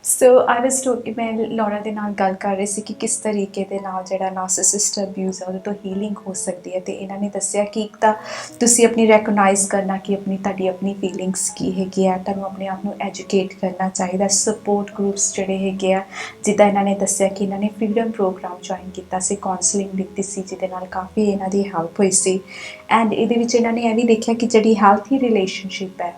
So I was talking, मैं Laura ਦੇ ਨਾਲ ਗੱਲ ਕਰ ਰਹੀ ਸੀ ਕਿ ਕਿਸ ਤਰੀਕੇ ਦੇ ਨਾਲ ਜਿਹੜਾ ਨਾਰਸਿਸਿਸਟ ਅਬਿਊਜ਼ ਹੈ ਉਹਦੇ ਤੋਂ ਹੀਲਿੰਗ ਹੋ ਸਕਦੀ ਹੈ, ਤੇ ਇਹਨਾਂ ਨੇ ਦੱਸਿਆ ਕਿ ਇੱਕ ਤਾਂ ਤੁਸੀਂ ਆਪਣੀ ਰੈਕਗਨਾਈਜ਼ ਕਰਨਾ ਕਿ ਤੁਹਾਡੀ ਆਪਣੀ ਫੀਲਿੰਗਸ ਕੀ ਹੈਗੀ ਆ, ਤੁਹਾਨੂੰ ਆਪਣੇ ਆਪ ਨੂੰ ਐਜੂਕੇਟ ਕਰਨਾ ਚਾਹੀਦਾ। ਸਪੋਰਟ ਗਰੁੱਪਸ ਜਿਹੜੇ ਹੈਗੇ ਆ, ਜਿੱਦਾਂ ਇਹਨਾਂ ਨੇ ਦੱਸਿਆ ਕਿ ਇਹਨਾਂ ਨੇ ਫਰੀडम ਪ੍ਰੋਗਰਾਮ ਜੁਆਇਨ ਕੀਤਾ ਸੀ, ਕਾਉਂਸਲਿੰਗ ਲਿੱਤੀ ਸੀ, ਜਿਹਦੇ ਨਾਲ ਕਾਫੀ ਇਹਨਾਂ ਦੀ ਹੈਲਪ ਹੋਈ ਸੀ। ਐਂਡ ਇਹਦੇ ਵਿੱਚ ਇਹਨਾਂ ਨੇ ਇਹ ਵੀ ਦੇਖਿਆ ਕਿ ਜਿਹੜੀ ਹੈਲਥੀ ਰਿਲੇਸ਼ਨਸ਼ਿਪ ਹੈ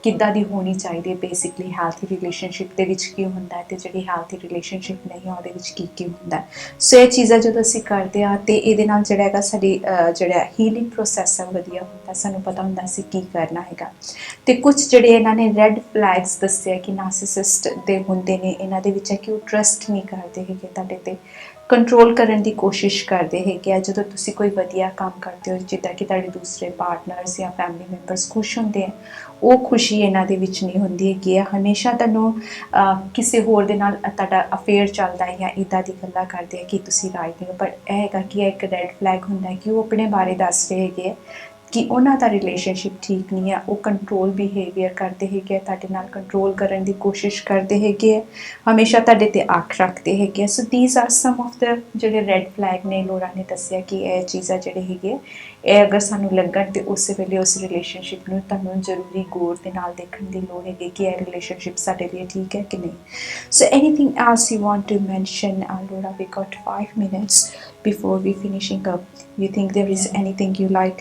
ਕਿੱਦਾਂ ਦੀ ਹੋਣੀ ਚਾਹੀਦੀ ਹੈ। ਬੇਸਿਕਲੀ ਹੈਲਥੀ ਰਿਲੇਸ਼ਨਸ਼ਿਪ ਦੇ ਵਿੱਚ ਕੀ ਹੁੰਦਾ ਹੈ, ਅਤੇ ਜਿਹੜੀ ਹੈਲਥੀ ਰਿਲੇਸ਼ਨਸ਼ਿਪ ਨਹੀਂ ਹੈ ਉਹਦੇ ਵਿੱਚ ਕੀ ਹੁੰਦਾ। ਸੋ ਇਹ ਚੀਜ਼ਾਂ ਜਦੋਂ ਅਸੀਂ ਕਰਦੇ ਹਾਂ ਅਤੇ ਇਹਦੇ ਨਾਲ ਜਿਹੜਾ ਹੈਗਾ ਸਾਡੀ ਜਿਹੜਾ ਹੀਲਿੰਗ ਪ੍ਰੋਸੈਸ ਹੈ ਵਧੀਆ ਹੁੰਦਾ, ਸਾਨੂੰ ਪਤਾ ਹੁੰਦਾ ਅਸੀਂ ਕੀ ਕਰਨਾ ਹੈਗਾ। ਅਤੇ ਕੁਝ ਜਿਹੜੇ ਇਹਨਾਂ ਨੇ ਰੈੱਡ ਫਲੈਗਸ ਦੱਸਿਆ ਕਿ ਨਾਰਸਿਸਿਸਟ ਦੇ ਹੁੰਦੇ ਨੇ, ਇਹਨਾਂ ਦੇ ਵਿੱਚ ਹੈ ਕਿ ਉਹ ਟਰਸਟ ਨਹੀਂ ਕਰਦੇ ਹੈਗੇ ਤੁਹਾਡੇ 'ਤੇ, ਕੰਟਰੋਲ ਕਰਨ ਦੀ ਕੋਸ਼ਿਸ਼ ਕਰਦੇ ਹੈਗੇ ਆ। ਜਦੋਂ ਤੁਸੀਂ ਕੋਈ ਵਧੀਆ ਕੰਮ ਕਰਦੇ ਹੋ, ਜਿੱਦਾਂ ਕਿ ਤੁਹਾਡੇ ਦੂਸਰੇ ਪਾਰਟਨਰਸ ਜਾਂ ਫੈਮਿਲੀ ਮੈਂਬਰਸ ਖੁਸ਼ ਹੁੰਦੇ ਆ, ਉਹ ਖੁਸ਼ੀ ਇਹਨਾਂ ਦੇ ਵਿੱਚ ਨਹੀਂ ਹੁੰਦੀ ਹੈਗੀ ਆ। ਹਮੇਸ਼ਾ ਤੁਹਾਨੂੰ ਕਿਸੇ ਹੋਰ ਦੇ ਨਾਲ ਤੁਹਾਡਾ ਅਫੇਅਰ ਚੱਲਦਾ ਹੈ ਜਾਂ ਇੱਦਾਂ ਦੀ ਗੱਲਾਂ ਕਰਦੇ ਆ ਕਿ ਤੁਸੀਂ ਰਾਈਟ ਨਹੀਂ ਹੋ। ਪਰ ਇਹ ਹੈਗਾ ਕਿ ਇਹ ਇੱਕ ਰੈੱਡ ਫਲੈਗ ਹੁੰਦਾ ਕਿ ਉਹ ਆਪਣੇ ਬਾਰੇ ਦੱਸ ਰਹੇ ਹੈਗੇ ਆ ਕਿ ਉਹਨਾਂ ਦਾ ਰਿਲੇਸ਼ਨਸ਼ਿਪ ਠੀਕ ਨਹੀਂ ਹੈ। ਉਹ ਕੰਟਰੋਲ ਬਿਹੇਵੀਅਰ ਕਰਦੇ ਹੈਗੇ ਆ, ਤੁਹਾਡੇ ਨਾਲ ਕੰਟਰੋਲ ਕਰਨ ਦੀ ਕੋਸ਼ਿਸ਼ ਕਰਦੇ ਹੈਗੇ ਆ, ਹਮੇਸ਼ਾ ਤੁਹਾਡੇ 'ਤੇ ਅੱਖ ਰੱਖਦੇ ਹੈਗੇ ਆ। So these are some of the ਜਿਹੜੇ ਰੈੱਡ ਫਲੈਗ ਨੇ। ਲੋਰਾ ਨੇ ਦੱਸਿਆ ਕਿ ਇਹ ਚੀਜ਼ਾਂ ਜਿਹੜੇ ਹੈਗੇ ਇਹ ਅਗਰ ਸਾਨੂੰ ਲੱਗਣ ਤਾਂ ਉਸੇ ਵੇਲੇ ਉਸ ਰਿਲੇਸ਼ਨਸ਼ਿਪ ਨੂੰ ਤੁਹਾਨੂੰ ਜ਼ਰੂਰੀ ਗੌਰ ਦੇ ਨਾਲ ਦੇਖਣ ਦੀ ਲੋੜ ਹੈਗੀ ਕਿ ਇਹ ਰਿਲੇਸ਼ਨਸ਼ਿਪ ਸਾਡੇ ਲਈ ਠੀਕ ਹੈ ਕਿ ਨਹੀਂ। So anything else you want to mention, Laura? We got 5 minutes before we finishing up. You think there is anything you like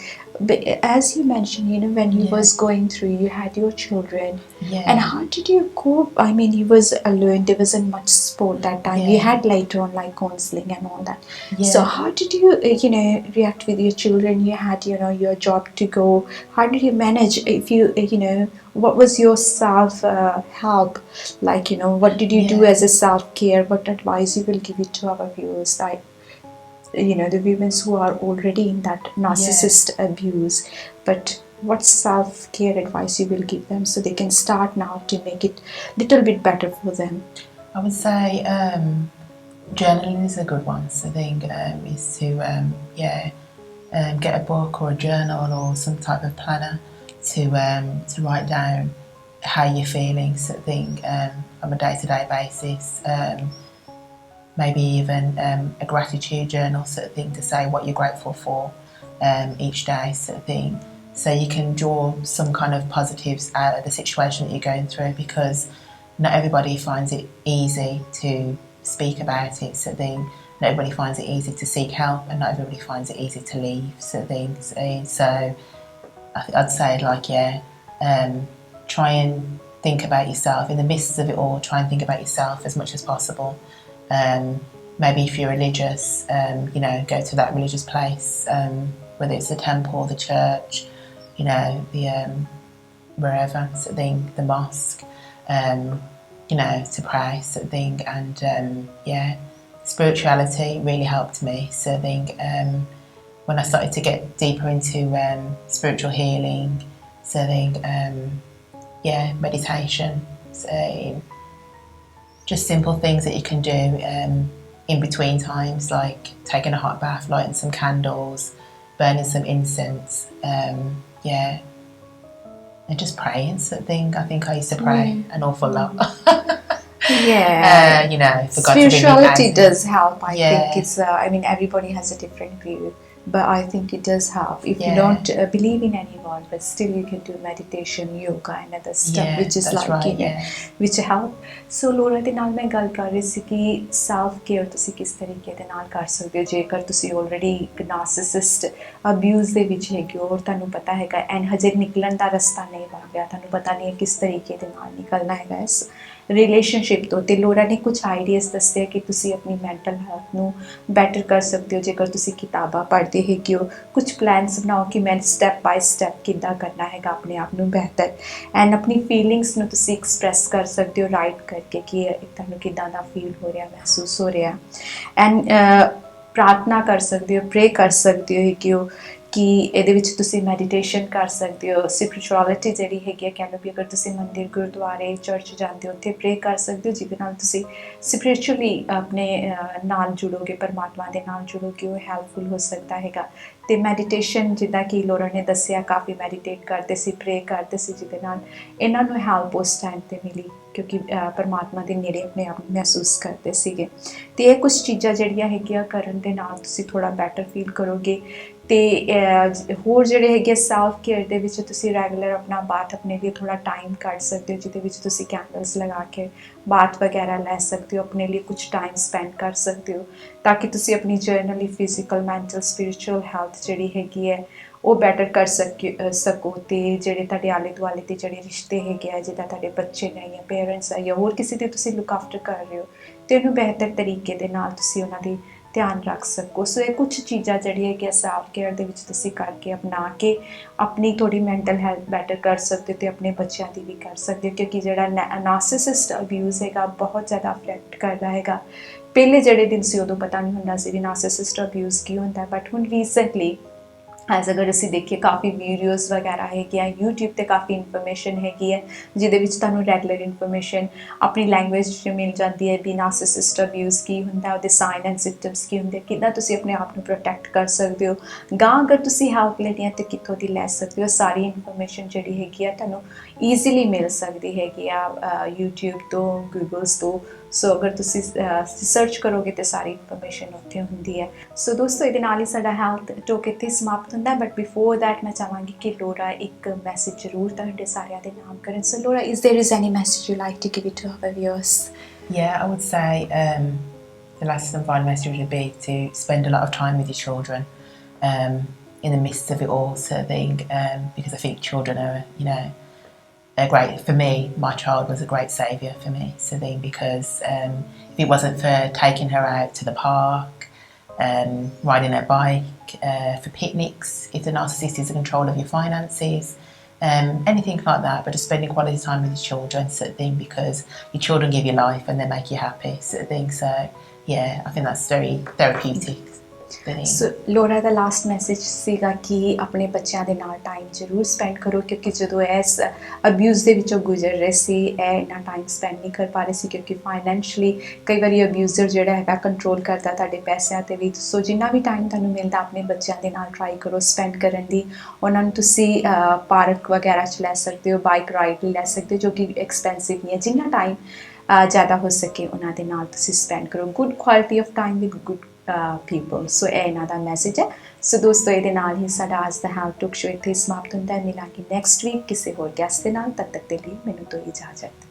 but as you mentioned, when you Yeah. was going through, you had your children, Yeah. and how did you cope? I mean, you was alone. There wasn't much support that time. You Yeah. had later on like counseling and all that. Yeah. So how did you, react with your children? You had, your job to go. How did you manage? If you, what was your self help? Like, what did you do Yeah. as a self care? What advice you will give it to our viewers? Like, the women who are already in that narcissist abuse, but what self-care advice you will give them so they can start now to make it little bit better for them? I would say journaling is a good one. So I think is to get a book or a journal or some type of planner to write down how you're feeling. So I think on a day-to-day basis. Maybe even a gratitude journal sort of thing to say what you're grateful for each day sort of thing. So you can draw some kind of positives out of the situation that you're going through, because not everybody finds it easy to speak about it sort of thing. Not everybody finds it easy to seek help, and not everybody finds it easy to leave sort of thing. So I'd say try and think about yourself in the midst of it all. Try and think about yourself as much as possible. Maybe if you're religious, go to that religious place, whether it's the temple, the church, the wherever sort of thing, the mosque, to pray sort of thing. And spirituality really helped me. So I think when I started to get deeper into spiritual healing, so I think meditation, so just simple things that you can do in between times, like taking a hot bath, lighting some candles, burning some incense, and just praying sort of thing. I think I used to pray an awful lot. Yeah. For God to bring me Spirituality out. does help. I Yeah. think it's, everybody has a different view, but I think it does help. If you Yeah. don't believe in any God, but still you can do meditation, yoga and other stuff, Yeah, which is that's like, right, which help. So ਲੋਰਾ ਦੇ ਨਾਲ ਮੈਂ ਗੱਲ ਕਰ ਰਹੀ ਸੀ ਕਿ self care ਤੁਸੀਂ ਕਿਸ ਤਰੀਕੇ ਦੇ ਨਾਲ ਕਰ ਸਕਦੇ ਹੋ ਜੇਕਰ ਤੁਸੀਂ ਆਲਰੇਡੀ ਇੱਕ ਨਾਰਸਿਸਿਸਟ ਅਬਿਊਜ਼ ਦੇ ਵਿੱਚ ਹੈਗੇ ਹੋ, ਔਰ ਤੁਹਾਨੂੰ ਪਤਾ ਹੈਗਾ ਐਂਡ ਹਜੇ ਨਿਕਲਣ ਦਾ ਰਸਤਾ ਨਹੀਂ ਬਣ ਰਿਹਾ, ਤੁਹਾਨੂੰ ਪਤਾ ਨਹੀਂ ਹੈ ਕਿਸ ਤਰੀਕੇ ਦੇ ਨਾਲ ਨਿਕਲਣਾ ਹੈਗਾ ਇਸ ਰਿਲੇਸ਼ਨਸ਼ਿਪ ਤੋਂ। ਤੇ ਲੋਰਾ ਨੇ ਕੁਝ ਆਈਡੀਆਜ਼ ਦੱਸੇ ਕਿ ਤੁਸੀਂ ਆਪਣੀ ਮੈਂਟਲ ਹੈਲਥ ਨੂੰ ਬੈਟਰ ਕਰ ਸਕਦੇ ਹੋ ਜੇਕਰ ਤੁਸੀਂ ਕਿਤਾਬਾਂ ਪੜ੍ਹਦੇ ਹੈਗੇ ਹੋ। ਕੁਝ ਪਲਾਨਸ ਬਣਾਓ ਕਿ ਮੈਂ ਸਟੈਪ ਬਾਏ ਸਟੈਪ ਕਿੱਦਾਂ ਕਰਨਾ ਹੈਗਾ ਆਪਣੇ ਆਪ ਨੂੰ ਬਿਹਤਰ, ਐਂਡ ਆਪਣੀ ਫੀਲਿੰਗਸ ਨੂੰ ਤੁਸੀਂ ਐਕਸਪ੍ਰੈਸ ਕਰ ਸਕਦੇ ਹੋ ਰਾਈਟ ਕਰਕੇ ਕਿ ਤੁਹਾਨੂੰ ਕਿੱਦਾਂ ਦਾ ਫੀਲ ਹੋ ਰਿਹਾ, ਮਹਿਸੂਸ ਹੋ ਰਿਹਾ, ਐਂਡ ਪ੍ਰਾਰਥਨਾ ਕਰ ਸਕਦੇ ਹੋ, ਪ੍ਰੇ ਕਰ ਸਕਦੇ ਹੋ ਹੈਗੇ ਹੋ ਕਿ ਇਹਦੇ ਵਿੱਚ ਤੁਸੀਂ ਮੈਡੀਟੇਸ਼ਨ ਕਰ ਸਕਦੇ ਹੋ। ਸਪਿਰਿਚੁਅਲਿਟੀ ਜਿਹੜੀ ਹੈਗੀ ਹੈ, ਕਹਿ ਲਓ ਵੀ ਅਗਰ ਤੁਸੀਂ ਮੰਦਿਰ, ਗੁਰਦੁਆਰੇ, ਚਰਚ ਜਾਂਦੇ ਹੋ ਉੱਥੇ ਪ੍ਰੇ ਕਰ ਸਕਦੇ ਹੋ, ਜਿਹਦੇ ਨਾਲ ਤੁਸੀਂ ਸਪਿਰਿਚੁਅਲੀ ਆਪਣੇ ਨਾਲ ਜੁੜੋਗੇ, ਪਰਮਾਤਮਾ ਦੇ ਨਾਲ ਜੁੜੋਗੇ, ਉਹ ਹੈਲਪਫੁਲ ਹੋ ਸਕਦਾ ਹੈਗਾ। ਅਤੇ ਮੈਡੀਟੇਸ਼ਨ ਜਿੱਦਾਂ ਕਿ ਲੋਰਾ ਨੇ ਦੱਸਿਆ ਕਾਫੀ ਮੈਡੀਟੇਟ ਕਰਦੇ ਸੀ, ਪ੍ਰੇ ਕਰਦੇ ਸੀ, ਜਿਹਦੇ ਨਾਲ ਇਹਨਾਂ ਨੂੰ ਹੈਲਪ ਉਸ ਟਾਈਮ 'ਤੇ ਮਿਲੀ ਕਿਉਂਕਿ ਪਰਮਾਤਮਾ ਦੇ ਨੇੜੇ ਆਪਣੇ ਆਪ ਨੂੰ ਮਹਿਸੂਸ ਕਰਦੇ ਸੀਗੇ। ਅਤੇ ਇਹ ਕੁਛ ਚੀਜ਼ਾਂ ਜਿਹੜੀਆਂ ਹੈਗੀਆਂ ਕਰਨ ਦੇ ਨਾਲ ਤੁਸੀਂ ਥੋੜ੍ਹਾ ਬੈਟਰ ਫੀਲ ਕਰੋਗੇ। ਅਤੇ ਹੋਰ ਜਿਹੜੇ ਹੈਗੇ ਸੈਲਫ ਕੇਅਰ ਦੇ ਵਿੱਚ ਤੁਸੀਂ ਰੈਗੂਲਰ ਆਪਣਾ ਬਾਥ ਆਪਣੇ ਲਈ ਥੋੜ੍ਹਾ ਟਾਈਮ ਕੱਢ ਸਕਦੇ ਹੋ, ਜਿਹਦੇ ਵਿੱਚ ਤੁਸੀਂ ਕੈਂਡਲਸ ਲਗਾ ਕੇ ਬਾਥ ਵਗੈਰਾ ਲੈ ਸਕਦੇ ਹੋ, ਆਪਣੇ ਲਈ ਕੁਛ ਟਾਈਮ ਸਪੈਂਡ ਕਰ ਸਕਦੇ ਹੋ ਤਾਂ ਕਿ ਤੁਸੀਂ ਆਪਣੀ generally physical, mental, spiritual health ਜਿਹੜੀ ਹੈਗੀ ਹੈ ਉਹ ਬੈਟਰ ਕਰ ਸਕੋ। ਅਤੇ ਜਿਹੜੇ ਤੁਹਾਡੇ ਆਲੇ ਦੁਆਲੇ ਦੇ ਜਿਹੜੇ ਰਿਸ਼ਤੇ ਹੈਗੇ ਆ, ਜਿੱਦਾਂ ਤੁਹਾਡੇ ਬੱਚੇ ਨੇ ਜਾਂ ਪੇਰੈਂਟਸ ਆ ਜਾਂ ਹੋਰ ਕਿਸੇ ਦੀ ਤੁਸੀਂ ਲੁੱਕ ਆਫਟਰ ਕਰ ਰਹੇ ਹੋ, ਅਤੇ ਉਹਨੂੰ ਬਿਹਤਰ ਤਰੀਕੇ ਦੇ ਨਾਲ ਤੁਸੀਂ ਉਹਨਾਂ ਦੀ ਧਿਆਨ ਰੱਖ ਸਕੋ। ਸੋ ਇਹ ਕੁਛ ਚੀਜ਼ਾਂ ਜਿਹੜੀਆਂ ਕਿ ਸੈਲਫ ਕੇਅਰ ਦੇ ਵਿੱਚ ਤੁਸੀਂ ਕਰਕੇ ਅਪਣਾ ਕੇ ਆਪਣੀ ਥੋੜ੍ਹੀ ਮੈਂਟਲ ਹੈਲਥ ਬੈਟਰ ਕਰ ਸਕਦੇ ਹੋ ਅਤੇ ਆਪਣੇ ਬੱਚਿਆਂ ਦੀ ਵੀ ਕਰ ਸਕਦੇ ਹੋ, ਕਿਉਂਕਿ ਜਿਹੜਾ ਨਾਰਸਿਸਿਸਟ ਅਬਿਊਜ਼ ਹੈਗਾ ਬਹੁਤ ਜ਼ਿਆਦਾ ਅਫੈਕਟ ਕਰਦਾ ਹੈਗਾ। ਪਹਿਲੇ ਜਿਹੜੇ ਦਿਨ ਸੀ ਉਦੋਂ ਪਤਾ ਨਹੀਂ ਹੁੰਦਾ ਸੀ ਵੀ ਨਾਰਸਿਸਿਸਟ ਅਬਿਊਜ਼ ਕੀ ਹੁੰਦਾ, ਬਟ ਹੁਣ ਰੀਸੈਂਟਲੀ ਐਜ਼ ਅਗਰ ਅਸੀਂ ਦੇਖੀਏ ਕਾਫੀ ਵੀਡੀਓਜ਼ ਵਗੈਰਾ ਹੈਗੀਆਂ, ਯੂਟਿਊਬ 'ਤੇ ਕਾਫੀ ਇਨਫੋਰਮੇਸ਼ਨ ਹੈਗੀ ਹੈ ਜਿਹਦੇ ਵਿੱਚ ਤੁਹਾਨੂੰ ਰੈਗੂਲਰ ਇਨਫੋਰਮੇਸ਼ਨ ਆਪਣੀ ਲੈਂਗੁਏਜ 'ਚ ਮਿਲ ਜਾਂਦੀ ਹੈ ਵੀ ਨਾਰਸਿਸਿਸਟ ਅਬਿਊਜ਼ ਕੀ ਹੁੰਦਾ, ਉਹਦੇ ਸਾਈਨ ਐਂਡ ਸਿਮਟਮਸ ਕੀ ਹੁੰਦੇ, ਕਿੱਦਾਂ ਤੁਸੀਂ ਆਪਣੇ ਆਪ ਨੂੰ ਪ੍ਰੋਟੈਕਟ ਕਰ ਸਕਦੇ ਹੋ, ਗਾਂ ਅਗਰ ਤੁਸੀਂ ਹੈਲਪ ਲੈਣੀ ਹੈ ਤਾਂ ਕਿੱਥੋਂ ਦੀ ਲੈ ਸਕਦੇ ਹੋ। ਸਾਰੀ ਇਨਫੋਰਮੇਸ਼ਨ ਜਿਹੜੀ ਹੈਗੀ ਆ ਤੁਹਾਨੂੰ ਈਜ਼ੀਲੀ ਮਿਲ ਸਕਦੀ ਹੈਗੀ ਆ ਯੂਟਿਊਬ ਤੋਂ, ਗੂਗਲਸ ਤੋਂ। ਸੋ ਅਗਰ ਤੁਸੀਂ ਸਰਚ ਕਰੋਗੇ ਤਾਂ ਸਾਰੀ ਇਨਫੋਰਮੇਸ਼ਨ ਉੱਥੇ ਹੁੰਦੀ ਹੈ। ਸੋ ਦੋਸਤੋ ਇਹਦੇ ਨਾਲ ਹੀ ਸਾਡਾ ਹੈਲਥ ਟੋਕ ਇੱਥੇ ਸਮਾਪਤ ਹੁੰਦਾ, ਬਟ ਬਿਫੋਰ ਦੈਟ ਮੈਂ ਚਾਹਾਂਗੀ ਕਿ ਲੋਰਾ ਇੱਕ ਮੈਸੇਜ ਜ਼ਰੂਰ ਤੁਹਾਡੇ ਸਾਰਿਆਂ ਦੇ ਨਾਮ ਕਰਨ। ਸੋ ਲੋਰਾ, is there is any message you like to give it to our viewers? Yeah, I would say the last and final message would be to spend a lot of time with your children. in the midst of it all, sort of thing, because I think children are, you know, a great, for me, my child was a great saviour for me, sort of thing, because if it wasn't for taking her out to the park, riding her bike, for picnics, if the narcissist is in control of your finances, anything like that, but just spending quality time with your children, sort of thing, because your children give you life and they make you happy, sort of thing. So yeah, I think that's very therapeutic. So Laura ਦਾ last message ਸੀਗਾ ਕਿ ਆਪਣੇ ਬੱਚਿਆਂ ਦੇ ਨਾਲ time ਜ਼ਰੂਰ spend ਕਰੋ, ਕਿਉਂਕਿ ਜਦੋਂ ਇਸ ਅਬਿਊਜ਼ ਦੇ ਵਿੱਚੋਂ ਗੁਜ਼ਰ ਰਹੇ ਸੀ ਇਹ ਇੰਨਾ ਟਾਈਮ ਸਪੈਂਡ ਨਹੀਂ ਕਰ ਪਾ ਰਹੇ ਸੀ, ਕਿਉਂਕਿ ਫਾਈਨੈਂਸ਼ਲੀ ਕਈ ਵਾਰੀ ਅਬਿਊਜ਼ਰ ਜਿਹੜਾ ਹੈਗਾ ਕੰਟਰੋਲ ਕਰਦਾ ਤੁਹਾਡੇ ਪੈਸਿਆਂ 'ਤੇ ਵੀ। ਸੋ ਜਿੰਨਾ ਵੀ ਟਾਈਮ ਤੁਹਾਨੂੰ ਮਿਲਦਾ ਆਪਣੇ ਬੱਚਿਆਂ ਦੇ ਨਾਲ ਟਰਾਈ ਕਰੋ ਸਪੈਂਡ ਕਰਨ ਦੀ। ਉਹਨਾਂ ਨੂੰ ਤੁਸੀਂ ਪਾਰਕ ਵਗੈਰਾ 'ਚ ਲੈ ਸਕਦੇ ਹੋ, ਬਾਈਕ ਰਾਈਡ ਲੈ ਸਕਦੇ ਹੋ, ਜੋ ਕਿ ਐਕਸਪੈਂਸਿਵ ਨਹੀਂ ਹੈ। ਜਿੰਨਾ ਟਾਈਮ ਜ਼ਿਆਦਾ ਹੋ ਸਕੇ ਉਹਨਾਂ ਦੇ ਨਾਲ ਤੁਸੀਂ ਸਪੈਂਡ ਕਰੋ, good quality of time with good people। ਸੋ ਇਹ ਇਹਨਾਂ ਦਾ ਮੈਸੇਜ ਹੈ। ਸੋ ਦੋਸਤੋ ਇਹਦੇ ਨਾਲ ਹੀ ਸਾਡਾ ਅੱਜ ਦਾ ਹੈਵ ਟਾਕ ਸ਼ੋ ਇੱਥੇ ਸਮਾਪਤ ਹੁੰਦਾ ਹੈ। ਮਿਲਾਂਗੇ ਨੈਕਸਟ ਵੀਕ ਕਿਸੇ ਹੋਰ ਗੈਸਟ ਦੇ ਨਾਲ। ਤਦ ਤੱਕ ਦੇ ਲਈ ਮੈਨੂੰ ਤੋਂ ਇਜਾਜ਼ਤ।